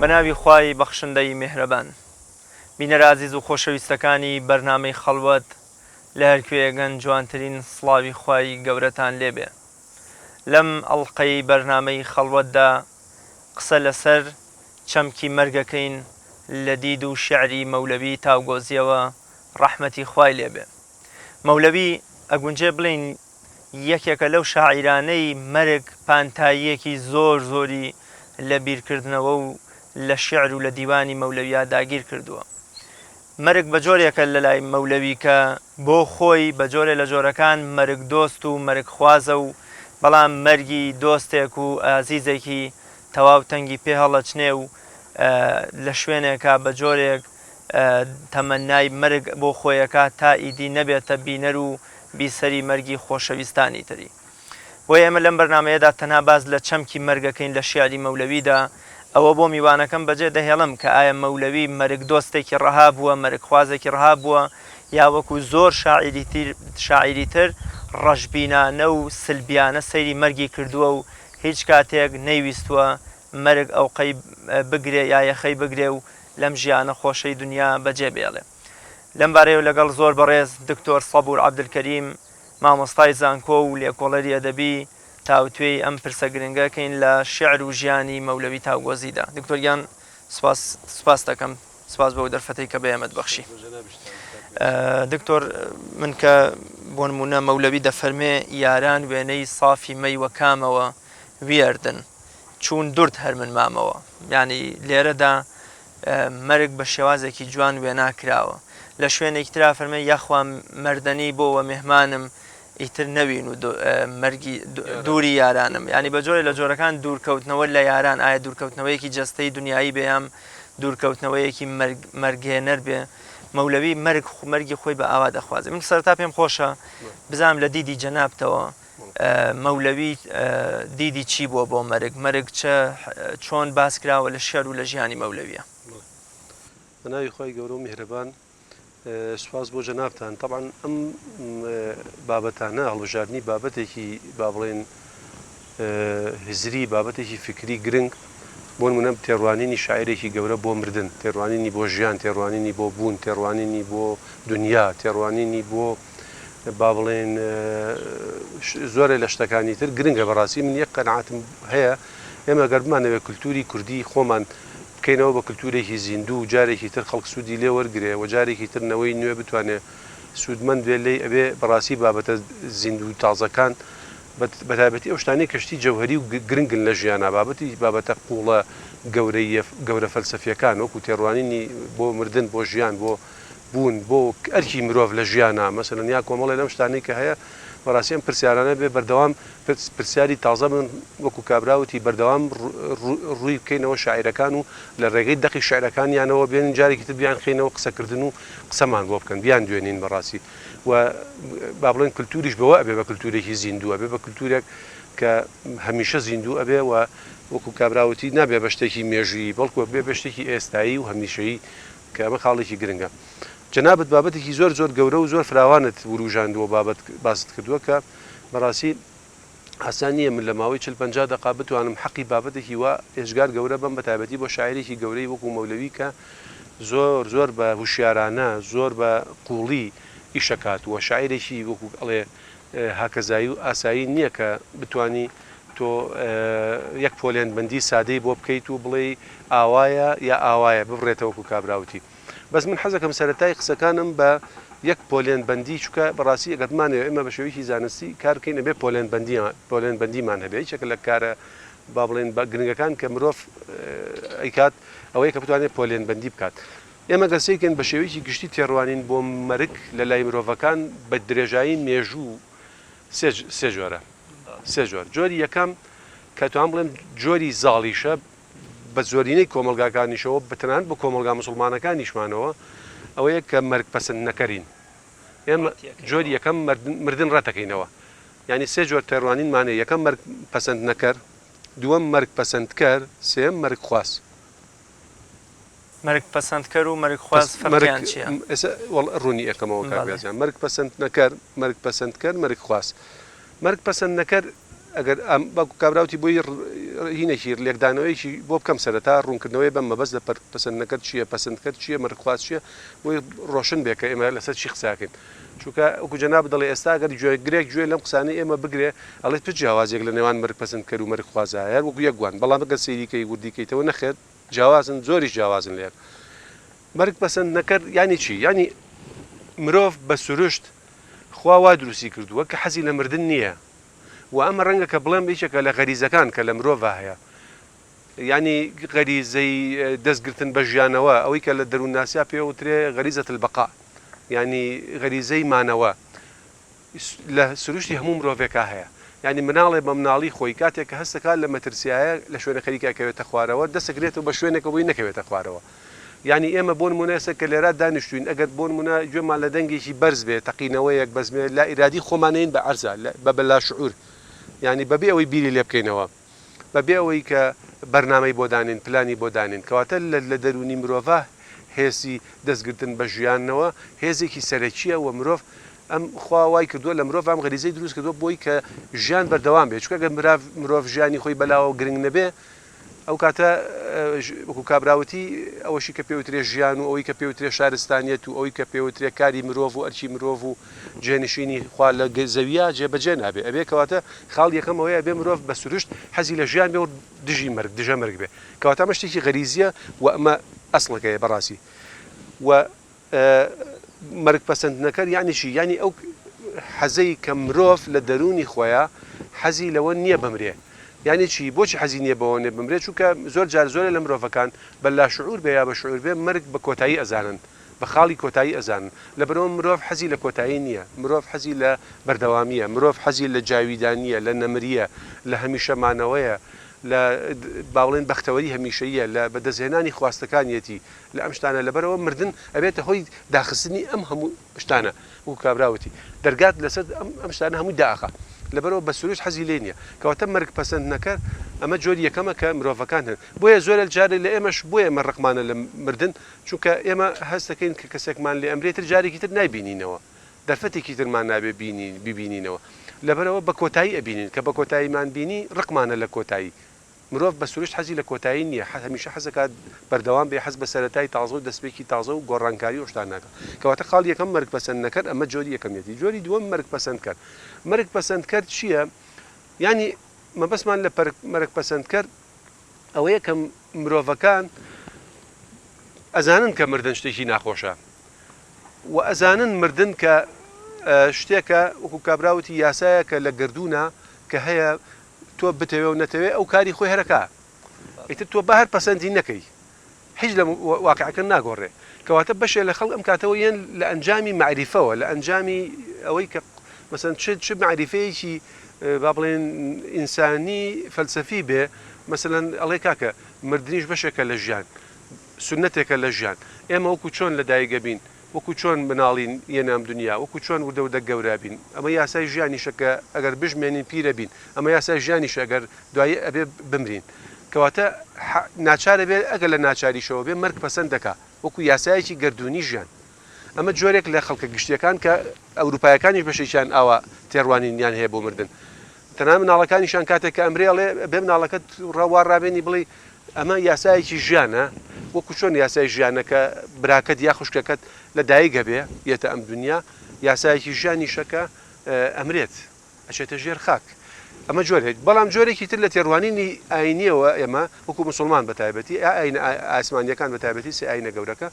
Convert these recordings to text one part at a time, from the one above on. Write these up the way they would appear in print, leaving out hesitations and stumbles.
بەناوی خوای بەخشندەی میهرەبان. بینەرە عەزیز و خۆشەویستەکانی بەرنامەی خەڵوەت لە هەرکوێگەن جوانترین سڵاوی خوای گەورەتان لێبێ. لەم ئەڵقەی بەرنامەی خەڵوەتدا قسە لەسەر چەمکی مەرگەکەین لە دید و شیعری مەولەوی تاوگۆزیەوە ڕەحمەتی خوای لێبێ. مەولەوی ئەگونجێ بڵین یەکێکە لەو شاعیرانەی مەرگ پانتاییەکی زۆری لە بیرکردنەوە و لە شیعر و لە دیوانی مەولەویە داگیر کردووە. مەرگ بە جۆرێکە لە لای مەولەوی کە بۆ خۆی بە جۆرێ لە جۆرەکان مەرگ دۆست و مەرگ خوازە و بەڵام مەرگی دۆستێک و ئازیزێکی تەواو تەنگی پێ هەڵەچنێ و لە شوێنێکە بە جۆرێک تەمەنای مەرگ بۆ خۆیەکە تا ئیدی نەبێتە بینەر و بیسەری مەرگی خۆشەویستانی تری. بۆ ئێمە لەم بەرنامەیەدا تەنها باز لە چەمکی مەرگەکەین لە شیعری مەولەویدا ئەوە بۆ میوانەکەم بەجێ دەهێڵم کە ئایا مەولەوی مەرگ دۆستێکی ڕەها بووە، مەرگ خوازێکی ڕەها بووە، یا وەکو زۆر شاعیری تر ڕەشبینانە و سلبیانە سەیری مەرگی کردووە و هیچ کاتێک نەیویستووە مەرگ ئەوقەی بگرێ یا یەخەی بگرێ و لەم ژیانە خۆشەی دنیا بەجێ بێڵێ. لەم بارەیە لەگەڵ زۆر بەڕێز دکتۆر سەبور عەبدولکەریم مامۆستای زانکۆ و لێکۆڵەری ئەدەبی تاوتوێی ئەم پرسە گرنگەکەین لە شیعر و ژیانی مەولەوی تاوگۆزیدا. دکتۆریان سپاس دەکەم، سپاس بەو دەرفەتەی کە بەیەمەت بەخشی. دکتۆر من کە بۆ نمونە مەولەوی دەفەرمێ یاران وێنەی صافی مەیوە کامەوە وێردن چوون دورت هەر من مامەوە. یعنی لێرەدا مەرگ بە شێوازێکی جوان وێنا کراوە. لە شوێنێکی ترا فەرمێ یەخوا مەردەنی بۆوە میهمانم ئیتر نەوین و مەرگی دووری یارانم. ینی بە جۆرە لە جۆرەکان دوورکەوتنەوە لە یاران ئایا دوورکەوتنەوەیەکی جەستەی دنیایی بێیان دوورکەوتنەوەیەکی مەرگێنەر بێ. مەولەوی مەرگی خۆی بە ئاوا دەخوازێ. من سەرتا پێم خۆشە بزانم لە دیدی جەنابتەوە مەولەوی دیدی چی بووە بۆ مەرگ چۆن باس کراوە لە شێعر و لە ژیانی مەولەویە. بەناوی خۆی گەورە و میهرەبان، سوپاس بۆ جەنابتان. طبعاً ئەم بابەتانە هەڵبژاردننی بابەتێکی با بڵێن هزری، بابەتێکی فکری گرنگ بۆ نمونە تێڕوانینی شاعیرێکی گەورە بۆ مردن، تێڕوانینی بۆ ژیان، تێڕوانینی بۆ بوون، تێڕوانینی بۆ دنیا، تێڕوانینی بۆ با بڵێن زۆرە لە شتەکانی تر گرنگە. بەڕاستی من یەک قەناعەتم هەیە ئێمە گەر بمانەوێت کولتوری کوردی خۆمان بکەینەوە بە کولتورێکی زیندوو و جارێکی تر خەڵک سوودی لێ وەرگێ و جارێکی تر نەوەی نوێ بتوانێت سوودمەند بێ لێ ئەبێ بەڕاستی بابەتە زیندوو تازەکان بەتایبەتی ئەو شتانەی کەشتی جەوهەری و گرنگن لە ژیانە، بابەتە قوڵە گەورە فەلسەفیەکان وەکو تێڕوانینی بۆ مردن، بۆ ژیان، بۆ بوون، بۆ ئەرکی مرۆڤ لە ژیانە. مەسەلەن یا کۆمەڵی لەم شتانەی کە هەیە بەڕاستی ئەم پرسیارانە بێ بەردەوام پرسیاری تازە من وەکو کابراوتی بەردەوام ڕووی بکەینەوە شاعیرەکان و لە ڕێگەی دەقی شاعیرەکانیانەوە بێنین جارێکی تر بیان خێنەوە قسەکردن و قسەمان بۆ بکەن، بیان دوێنین بەڕاستی. و با بڵێن کولتوریش بەوە ئەبێ بە کولتورێکی زیندوو، ئەبێ بە کولتورێک کە هەمیشە زیندوو ئەبێ و وەکو کابراوتی نابێ بە شتێکی مێژویی، بەڵکو بێ بە شتێکی ئێستایی و هەمیشەیی کە ئەمە خاڵێکی گرنگە. جەنابەت بابەتێکی زۆر گەورە و زۆر فراوانت وروژاندووە بابەت باست کردووە کە بەڕاستی ئاسان نییە من لە ماوەی 40-50 دقیقە بتوانم حەقی بابەتێکی وا ئێژگار گەورە بم بەتایبەتی بۆ شاعیرێکی گەورەی وەکو مەولەوی کە زۆر بە هوشیارانە، زۆر بە قوڵی ئیشەکات وە شاعیرێکی وەکو ئەڵێ هاکەزایی و ئاسایی نییە کە بتانی تۆ یەک پۆلێنبەندی سادەی بۆ بکەیت و بڵێ ئاوایە یا ئاوایە ببڕێتەوە وەکو کابراوتی. بەس من حەزەکەم سەرەتای قسەکانم بە یەک پۆلێنبەندی چووکە بەڕاستی ئەگەرمانەوە ئێمە بە شێوەیەکی زانستی کار بکەین ئەبێ پۆلێنبەندیمان هەبێ. یەکێک لە کارە با بڵێن بە گرنگەکان کە مرۆڤ ئەیکات ئەوەیە کە بتوانێت پۆلێنبەندی بکات. ئێمە گەسەیکەن بە شێوەیەکی گشتی تێڕوانین بۆ مەرگ لە لای مرۆڤەکان بە درێژایی مێژوو سێ جۆرە. جۆری یەکەم کە توان بڵێم جۆری زاڵیشە بە زۆرینەی کۆمەلگاکانیشەوە بەتەنانەت بە کۆمەلگا موسڵمانەکانیشمانەوە ئەوەیە کە مەرگ پەسەند نەکەرین. ئێمە جۆری یەکەم مردن ڕەتەکەینەوە. ینی سێ جۆر تێڕوانینمانەیە: یەکەم مەرگ پەسەند نەکەر، دووەم مەرگ پەسەندکەر، سێم مەرگ خواست. مەرگ پەسەندکەر و مەرگ خواست فەرقیان چییە؟ ڕوونی ئەەکەمەوە کابرازیان. مەرگ پەسەند نەکەر، مەرگ پەسەندکەر، مەرگ خواست. مەرگ پەسەند نەکەر ئەگەر ئەم بەکو کابراوتی بۆی هینێکی لێکدانەوەیکی بۆ بکەم سەرەتا ڕوونکردنەوەی بەم مەبەست لە پەسەندەکەت چییە پەسەندکرد چییە مەرخواست چییە بۆی ڕۆشن بێ کە ئێمە لەسەر چی قساکەین چونکە ئەوکو جەناب دەڵێ ئێستا ئەگەر گوێ گوێ لەم قسانەی ئێمە بگرێ ئەڵێت پچ جیاوازێک لە نێوان مەرگ پەسەندکەر و مەرخوازایە وەکو یەکگوان بەڵام ئەگەر سەیریکەی وردیکەیتەوە نەخێت جیاوازن زۆریش جیاوازن لێر مەرگ پەسەند نەکرد ینی چی ینی مرۆڤ بە سروشت خوا وا دروستی کردووە کە حەزی لە مردن نییە و ئەمە ڕەنگە کە بڵێم بیچێکە لە غەریزەکان کە لە مرۆڤ هەیە ینی غەریزەی دەستگرتن بە ژیانەوە ئەوەی کە لە دەروونناسیا پێوترێ غەریزەت البەقا ینی غەریزەی مانەوە لە سروشتی هەموو مرۆڤێکا هەیە ینی مناڵێ بە مناڵی خۆی کاتێک کە هەستەکان لە مەترسیایە لە شوێنە خەریکەکەوێتە خوارەوە دەستەگرێتەوە بە شوێنێکە بۆی نەکەوێتە خوارەوە ینی ئێمە بۆ نمونەیەسە کە لێرا دانیشتوین ئەگەر بۆ نمونە گوێمان لە دەنگێکی بەرز بێ تەقینەوەیەک بەزمێ لا ئیرادی خۆمانەین بە عەرزە بە بەلا شعور ینی بەبێ ئەوەی بیری لێ بکەینەوە بەبێ ئەوەی کە بەرنامەی بۆ دانین پلانی بۆ دانین کەواتە لە دەرونی مرۆڤ هێزی دەستگرتن بە ژیانەوە هێزێکی سەرەکیە و مرۆڤ ئەم خواوای کردووە لە مرۆڤ ئەم غەریزەی دروست کردووە بۆی کە ژیان بەردەوام بێت چونکە ئەگەر مرۆڤ ژیانی خۆی بەلاوە گرنگ نەبێ ئەو کاتە وەکو کابراوەتی ئەوەشی کە پێوترێ ژیان و ئەوەی کە پێوترێ شارستانیەت و ئەوەی کە پێوترێ کاری مرۆڤ و ئەرچی مرۆڤ و جێنشینی خوا لە زەویە جێبەجێ نابێ ئەبێ کەواتە خاڵ یەکەم ئەوەیە بێ مرۆڤ بە سروشت حەزی لە ژیان بێ و دژی مەرگ دژە مەرگ بێ کەواتە ئەمە شتێکی غەریزیە و ئەمە ئەسڵەکەیە بەڕاستی و مەرگ پەسەندنەکەر یعنی چی ینی ئەو حەزەی کە مرۆڤ لە دەرونی خۆیە حەزی لەوە نییە بمرێ یعنی چی بۆچی حەزی نییە بەوە نێ بمرێت چونکە زۆر جار زۆرە لە مرۆڤەکان بەلا شعور بێ یا بە شعور بێ مەرگ بە کۆتایی ئەزانن بە خاڵی کۆتایی ئەزانن لەبەرەوە مرۆڤ حەزی لە کۆتایی نییە مرۆڤ حەزی لە بەردەوامیە مرۆڤ حەزی لە جاویدانیە لە نەمریە لە هەمیشەمانەوەیە لە باڵێن بەختەوەری هەمیشەیە لە بەدەستهێنانی خواستەکانیەتی لە ئەم شتانە لەبەرەوە مردن ئەبێتە هۆی داخستنی ئەم هەموو شتانە و کابراوەتی دەرگات لەسەر ئەم شتانە هەمووی داخە لەبەرەوە بە سروش حەزی لێ نییە کەواتە مەرگ پەسەند نەکرد ئەمە جۆری یەکەمە کە مرۆڤەکان هەن بۆیە زۆرە جارێ لە ئێمەش بۆیە ئێمە ڕقمانە لە مردن چونکە ئێمە هەستەکەین کە کەسێکمان لێ ئەمرێتر جارێکی تر نایبینینەوە دەرفەتێکی ترمان نابێ ببینینەوە لەبەرەوە بە کۆتایی ئەبینین کە بە کۆتاییمان بینی ڕقمانە لە کۆتایی مرۆڤ بە سروشت حەزی لە کۆتایی نییە هەمیشە حەزەکات بەردەوام بێ حەز بە سەرەتای تازە و دەستپێکی تازە و گۆڕانکاری و شتان ناکە کەواتە خاڵ یەکەم مەرگ پەسەند نەکرد ئەمە جۆری یەکەمیەتی جۆری دووەم مەرگ پەسەند کرد مەرگ پەسەند کرد چییە ینی مەبەستمان لە مەرگ پەسەند کرد ئەوەیە کە مرۆڤەکان ئەزانن کە مردن شتێکی ناخۆشە و ئەزانن مردن کە شتێکە وەکو کابراوتی یاسایە کە لە گردوونە کە هەیە تۆ بتەوێ و نەتەوێ ئەو کاری خۆی هەرەکە ئیتر تۆ بە هەر پەسەندی نەکەی هیچ لە واقعەکە ناگۆڕێ کەواتە بەشێ لە خەڵک ئەم کاتەوە یەن لە ئەنجامی معریفەوە لە ئەنجامی ئەوەی کە مەسەن چ معریفەیەکی با بڵێن ئینسانی فەلسەفی بێ مەسەلەن ئەڵێ کاکە مردنیش بەشێکە لە ژیان سونەتێکە لە ژیان ئێمە وەکو چۆن لە دایکە بین وەکو چۆن مناڵین یەنام دنیا وەکو چۆن وردەودە گەورە بین ئەمە یاسای ژیانیشەکە ئەگەر بژمێنین پیرە بین ئەمە یاسای ژیانیش ئەگەر دوایە ئەبێ بمرین کەواتە ناچارە بێ ئەگەر لە ناچاریشەوە بێ مەرگ پەسەند دەکا وەکو یاسایەکی گردردونی ژیان ئەمە جۆرێک لە خەڵکە گشتیەکان کە ئەوروپایەکانیش بەشێکیان ئاوا تێڕوانینیان هەیە بۆ مردن تەنها مناڵەکانیشان کاتێک کە ئەمرێڵێ بێ مناڵەکەت ڕەوارڕابێنی بڵێ ئەمە یاسایەکی ژیانە وەکو چۆن یاسای ژیانەکە براکەت یا خوشکەکەت لە دایکە بێ یێتە ئەم دنیا یاسایەکی ژیانیشەکە ئەمرێت ئەچێتە ژێر خاک ئەمە جۆرێک بەڵام جۆرێکی تر لە تێڕوانینی ئاینیەوە ئێمە وەکو مسلمان بە تایبەتی ئاین ئاسمانیەکان بە تایبەتی سێ ئاینە گەورەکە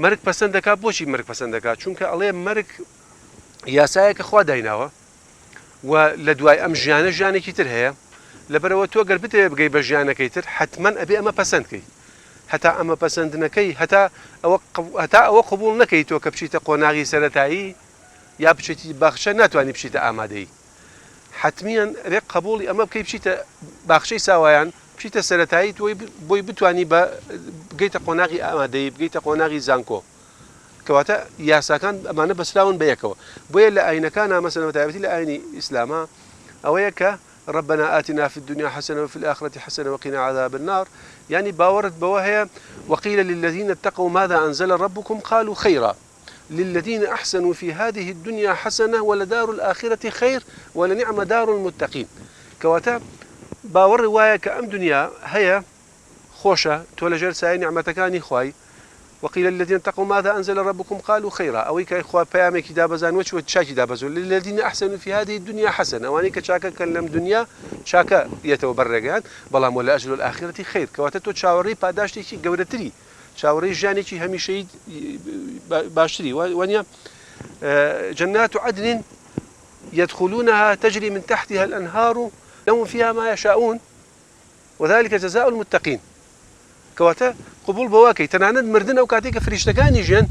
مەرگ پەسەند دەکات بۆچی مەرگ پەسەند دەکات چونکە ئەڵێ مەرگ یاسایەکە خوا دایناوە و لە دوای ئەم ژیانە ژیانێکی تر هەیە لەبەرەوە تۆ گەر بتەوێ بگەی بە ژیانەکەی تر حتمما ئەبێ ئەمە پەسەندکەی هەتا ئەمە پەسەندنەکەی هەتا ئەوە قبول نەکەی تۆ کە بچیتە قۆناغی سەرەتایی یا بچێتی باخچە ناتوانانی بچیتە ئامادەی حتمیان ئەبێ قبولی ئەمە بکەی بچیتە باخچەی ساوایان بچیتە سەرەتایی تۆی بۆی بتانی بگەیتە قۆناغی ئامادەی بگەیتە قۆناغی زانکۆ کەواتە یاساکان ئەمانە بەسراون بەیەکەوە بۆیە لە ئاینەکانە مەسەلەن بەتایبەتی لە ئاینی ئیسلامە ئەوەیە کە ربنا آتنا في الدنيا حسنة وفي الآخرة حسنة وقنا عذاب النار يعني باورت بوهي وقيل للذين اتقوا ماذا أنزل ربكم قالوا خيرا للذين أحسنوا في هذه الدنيا حسنة ولدار الآخرة خير ولنعم دار المتقين كواتا باور رواية كأم دنيا هي خوشة تولجر ساي نعمتكاني خواي وقيل الذين اتقوا ماذا أنزل ربكم قالوا خيرا أو كإخوة بيامي كتاب زان وش وتشاكي دابزون للذين أحسنوا في هذه الدنيا حسنة وانيك شاكا كلم دنيا شاكا يتوبرقان بلام ولا أجل الآخرة خير كواتتو تشاوري باداشتي شي قورتري شاوري جاني شي هميشي باشتري وانيا جنات عدن يدخلونها تجري من تحتها الأنهار لهم فيها ما يشاءون وذلك جزاء المتقين كواتا قبول بواكي تناند مردن أو كاتيك فريشتكاني جن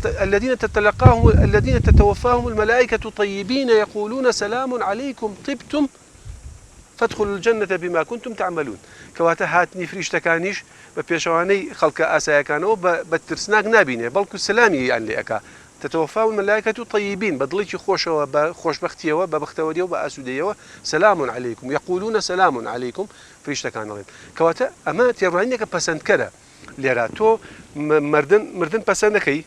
الذين تتوفاهم الملائكة طيبين يقولون سلام عليكم طبتم فادخلوا الجنة بما كنتم تعملون كواتا هاتني فريشتكانيش ببيشواني خلق آسايا كانوا بترسناك نابينه بلكو السلامي يعني لأكا تتوفاهم الملائكة طيبين بدليش خوش بختيه وبختوريه وبأسوديه سلام عليكم يقولون سلام عليكم فريشتكان كواتا أما تيرانيك بسند كذا ليرا تو مردن بسندكي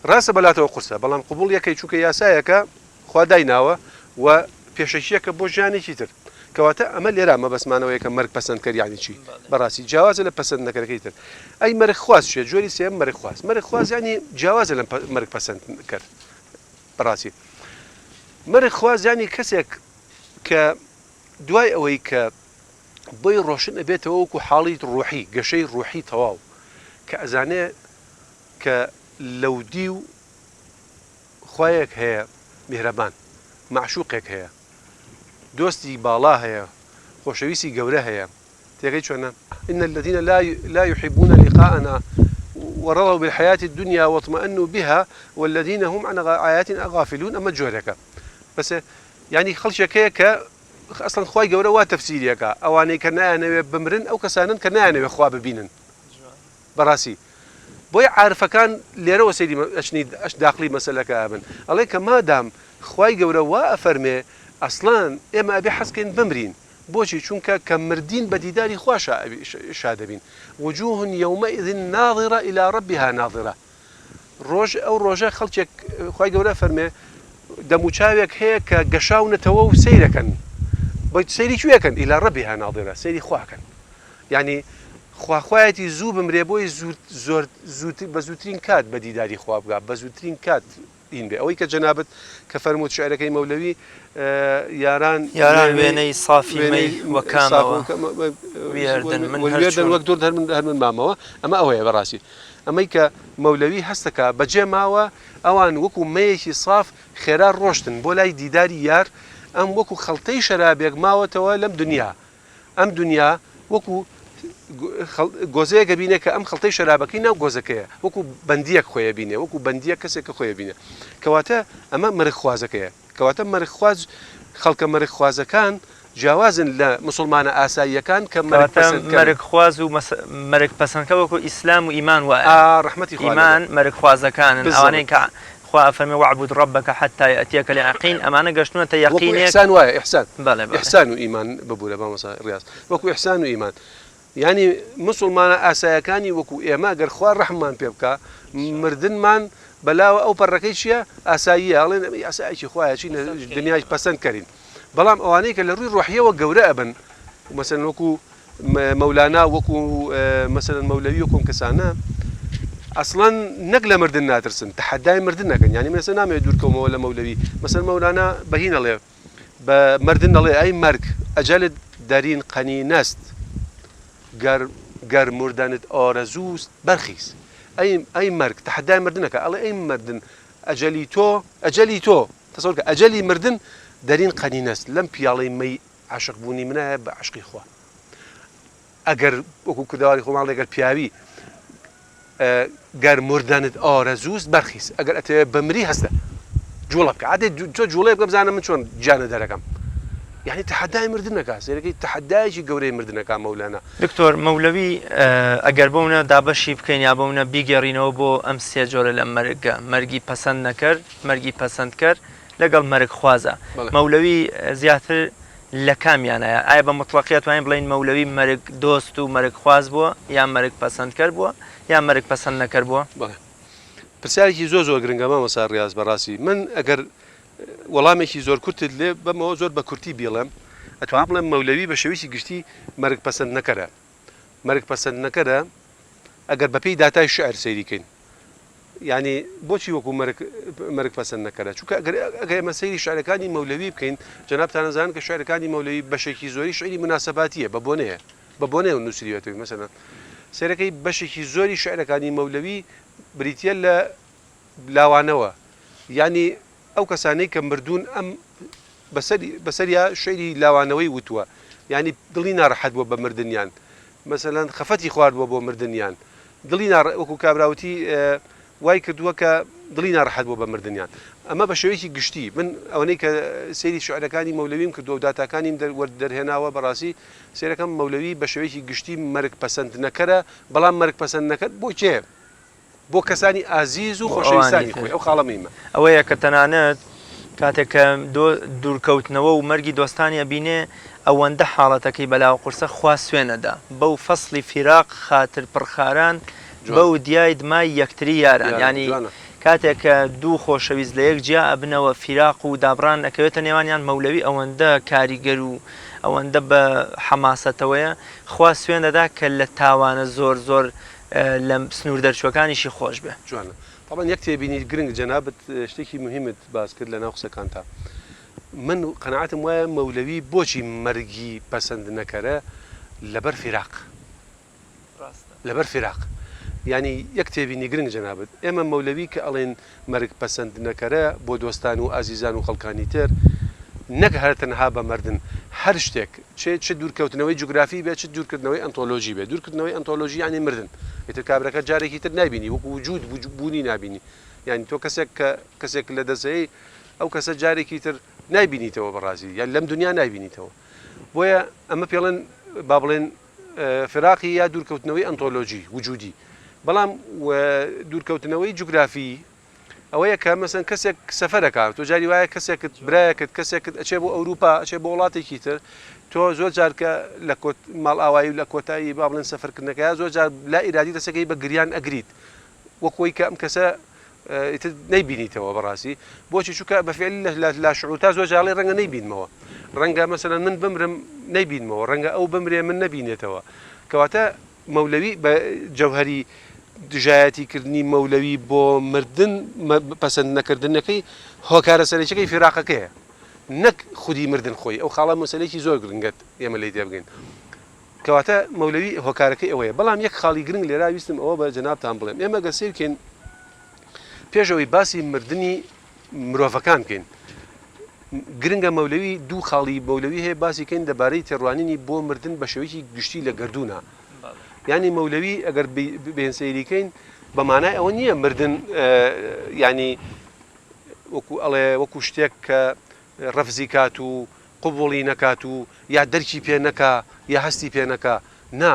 راس بلاته وقرصه بلان قبول يكي شوك ياسايك خدايناوه وبيشيشيك بوجاني كتر كواتا أما ليرا ما بس معناه وياك مرق بسند كر يعني شيء براسي جواز لا بسند نكر كتر أي مرق خواص شيء جوري سيم مرق خواص يعني جواز لا مرق بسند كر براسي مرق خواص يعني كسك كدواي أويك بوي روشن أبيته وكو حالي روحي قشي روحي تواو كأزانه كلوديو خوايك هي مهربان معشوقك هي دوستي بالا هي خوشويسي قوله هي تيجي شونا إن الذين لا يحبون لقاءنا ورضوا بالحياة الدنيا واطمأنوا بها والذين هم عن آياتنا غافلون أما جورك بس يعني خلشك هيك أصلا خواي قوله وتفسيرك أو أنا كنا أنا بمرن أو كسانا كنا أنا بخوا ببينن براسي بوي عارف كان ليرو سيدي أش داخلي مسألة كابن عليك ما دام خواي قوله وأفرمي أصلاً إما أبي حسكين بمرين بوشي شونك كمردين بديداري خواشا شادبين وجوه يومئذ ناظرة إلى ربها ناظرة روج أو روجا خلتك خواي قولا فرمي دموشاويك هي كقشاونة توو سيركن بيت سيري شو يكن إلى ربها ناظرة سيري خواكن يعني خوايتي زوب مريبوي زوت بزوترين كات بديداري خوابقا بزوترين كات أوي كجنابت كفرموت شعرك مولوي ياران ويني صافي مي وكامة ويردن من وقدر هرمن ماموا أما أوي براسي أما كمولوي هستك بجماوة أوان وكو ميشي صاف خيرار روشتن بولاي ديداري يار أم وكو خلطي شرابيك ماوة توالم دنيا أم دنيا وكو گۆزەیە گەبینێ کە ئەم خەڵتەی شەرابەکەی ناو گۆزەکەیە وەکو بەندیەک خۆیە بینێ وەکو بەندیە کەسێک کە خۆیە بینێ کەواتە ئەمە مەرخوازەکەیە کەواتە مەرخواز خەڵکە مەرخوازەکان جیاوازن لە مسلمانە ئاساییەکان کە مەرخواز و مەرگ پەسەندکە وەکو ئیسلام و ئیمان وایە ڕەحمەتی ئیمان مەرخوازەکانن ئەوانەی کە خوا فەرمێ وەعبود ڕەبەکە حەتتا یەئتیەکە اليەقین ئەمانە گەشتونەتە یەقینێک ئیحسان وایە ئیحسان بەڵێ ئیحسان و ئیمان ببوورە بامەسا ڕیاز وەکو ئیحسان و ئیمان يعني مسلمان ئاسایەکانی وەکو ئێمە گەر خوا ڕەحمان پێ بکە مردنمان بەلاوە ئەو پەڕەکەی چییە ئاساییە ئەڵێن ئەمە ئاسایکی خوایە چی دنیای پەسەند کەرین بەڵام ئەوانەی کە لە ڕووی ڕۆحیەوە گەورە ئەبن مەسەلەن وەکو مەولانا وەکو مەسەلەن مەولەوی وەکوم کەسانە ئەسڵەن نەک لە مردن ناترسن تەحەدای مردن نەکەن یعنی مەسەلەن نامەوێت دوورکەومەوە لە مەولەوی مەسەلەن مەولانا بەهین ئەڵێ بە مردن ئەڵێ ئەی مەرگ ئەجەلت دەرین قەنی نەست گر مردنت آرزوست برخیز ای مرگ تحدای مردنك الله ای مردن اجلی تو تصور که اجلی مردن درین قنین است لم پیاله می عاشق بونی منه به عشقی خوا اگر وکو کداری خو مال اگر پیاوی گر مردنت آرزوست برخیز اگر ات بمری هسته جولبك عادي جولب بزانا من شلون جانا دركم يعني تحداي مردنك سيركي تحداي شي قوري مردنك مولانا دكتور مولوي اگر بونا دابشي بكين يا بونا بيگرينو بو ام سي جول الامريكا مرغي پسند نكر مرغي پسند كر لقل مرغ خوازه مولوي زياتر لكام يعني اي بمطلقيات وين بلين مولوي مرغ دوست و مرغ خواز بو يا مرغ پسند كر بو يا مرغ پسند نكر بو پرسیارێکی زۆر گرنگە مامۆستا ڕیاض بەڕاستی من ئەگەر وەڵامێکی زۆر کورتت لێ بەمەوە زۆر بە کورتی بیڵێم ئەتوانم بڵێم مەولەوی بە شێوەیەکی گشتی مەرگ پەسەند نەکەرە مەرگ پەسەند نەکەرە ئەگەر بەپێی داتای شعر سەیریکەین یعنی بۆچی وەکو مەرگ پەسەند نەکەرە چونکە ئەگەر ئێمە سەیری شعرەکانی مەولەوی بکەین جەنابتان ئەزانن کە شعرەکانی مەولەوی بەشێکی زۆری شعری مناسەباتیە بە بۆنەیە نووسریوێتەوەی مەسەلەن سەرەکەی بەشێکی زۆری شعرەکانی مەولەوی بریتە لە لاوانەوە ینی ئەو کەسانەی کە مردوون ئەم بەسەریا شعری لاوانەوەی وتووە ینی دڵی ناڕەحەت بووە بە مردنیان مەسەلەن خەفەتی خواردبووە بۆ مردنیان دڵی وەکو کابراوتی وای کردووە کە دڵی ناڕەحەت بووە بە مردنیان ئەمە بە شێوەیەکی گشتی من ئەوەی کە سەیری شعرەکانی مەولەویم کردووە و داتاکانیم دەرهێناوە بەڕاستی سێرەکەم مەولەوی بە شێوەیەکی گشتی مەرگ پەسەند نەکەرە بەڵام مەرگ پەسەند نەکرد بۆ چێ بۆ کەسانی ئازیز و خۆشەویستانی خۆی ئەو خاڵەمەیمە ئەوەیە کە تەنانەت کاتێک کە دوورکەوتنەوە و مەرگی دۆستانیە بینێ ئەوەندە حاڵەتەکەی بەلاو قورسە خوا سوێنەدا بەو فەسڵی فیراق خاتر پڕخاران بەو دیای دمای یەکتری یاران ینی کاتێک کە دوو خۆشەویست لە یەک جیا ئەبنەوە فیراق و دابڕان ئەکەوێتە نێوانیان مەولەوی ئەوەندە کاریگەر و ئەوەندە بە حەماسەتەوەیە خوا سوێن دەدا کە لە تاوانە زۆر زۆر لە سنوور دەرچوەکانیشی خۆش بێ جوانە طبعا یەک تێبینی گرنگ جەنابەت شتێکی مهمت باس کرد لە ناو قسەکانتە من قەناعەتم وایە مەولەوی بۆچی مەرگی پەسەند نەکەرە لەبەر فیراق ینی یەک تێبینی گرنگ جەنابەت ئێمە مەولەوی کە ئەڵێن مەرگ پەسەند نەکەرە بۆ دۆستان و ئازیزان و خەڵکانی تر نەک هەر تەنها بە مردن هەر شتێک چ دوورکەوتنەوەی جوگرافی بێت چ دوورکردنەوەی ئەنتۆلۆژی بێت دوورکردنەوەی ئەنتۆلۆژی ینی مردن ئێتر کابرەکە جارێکی تر نبینی وەکو وجود بوونی نبینی ینی تۆ کەسێک لە دەسەیە ئەو کەسە جارێکی تر نایبینیتەوە بەڕاستی یان لەم دنیا نایبینیتەوە بۆیە ئەمە پێڵێن با بڵێن فراقی یا دوورکەوتنەوەی ئەنتۆلۆژی وجودی بەڵام دوورکەوتنەوەی جوگرافی ئەوەیە کە مەسەن کەسێک سەفەرەکە تۆ جاری وایە کەسێکت برایەکت کەسێکت ئەچێ بۆ ئەوروپا ئەچێ بۆ وڵاتێکی تر تۆ زۆر جارکە لە ماڵ ئاوایی و لە کۆتایی با بڵێن سەفەرکردنەکە زۆر جار لا ئیرادی دەسەکەی بە گریان ئەگریت وەکۆی کە ئەم کەسە نەیبینیتەوە بەڕاستی بۆچی چووکە بەفعلی لە شعوتا زۆر جاڵی ڕەنگە نەیبینمەوە ڕەنگە مەسەلەن من بمرم نەیبینمەوە ڕەنگە ئەو بمرێ من نەبینێتەوە کەواتە مەولەوی بە جەوهری دژایەتیکردنی مەولەوی بۆ مردن پەسەند نەکردنەکەی هۆکارە سەرچەکەی فیراقەکەیە نەک خودی مردن خۆی ئەو خاڵە مەسەلێکی زۆر گرنگت ئێمە لی تێبگەین کەواتە مەولەوی هۆکارەکەی ئەوەیە بەڵام یەک خاڵی گرنگ لێرا ویستم ئەوە بە جەنابتان بڵێم ئێمە گەسیرکەین پێشەوەی باسی مردنی مرۆڤەکان بکەین گرنگە مەولەوی دوو خاڵی مەولەوی هەیە باسیکەین دەبارەی تێڕوانینی بۆ مردن بە شێوەیەکی گشتی لە گردوونە ینی مەولەوی ئەگەر بێنسەیریکەین بەمانای ئەوە نییە مردن ینی وەکو ئەڵێ وەکو شتێک کە ڕەفزی کات و قوبوڵی نەکات و یا دەرکی پێ نەکا یا هەستی پێ نەکا نا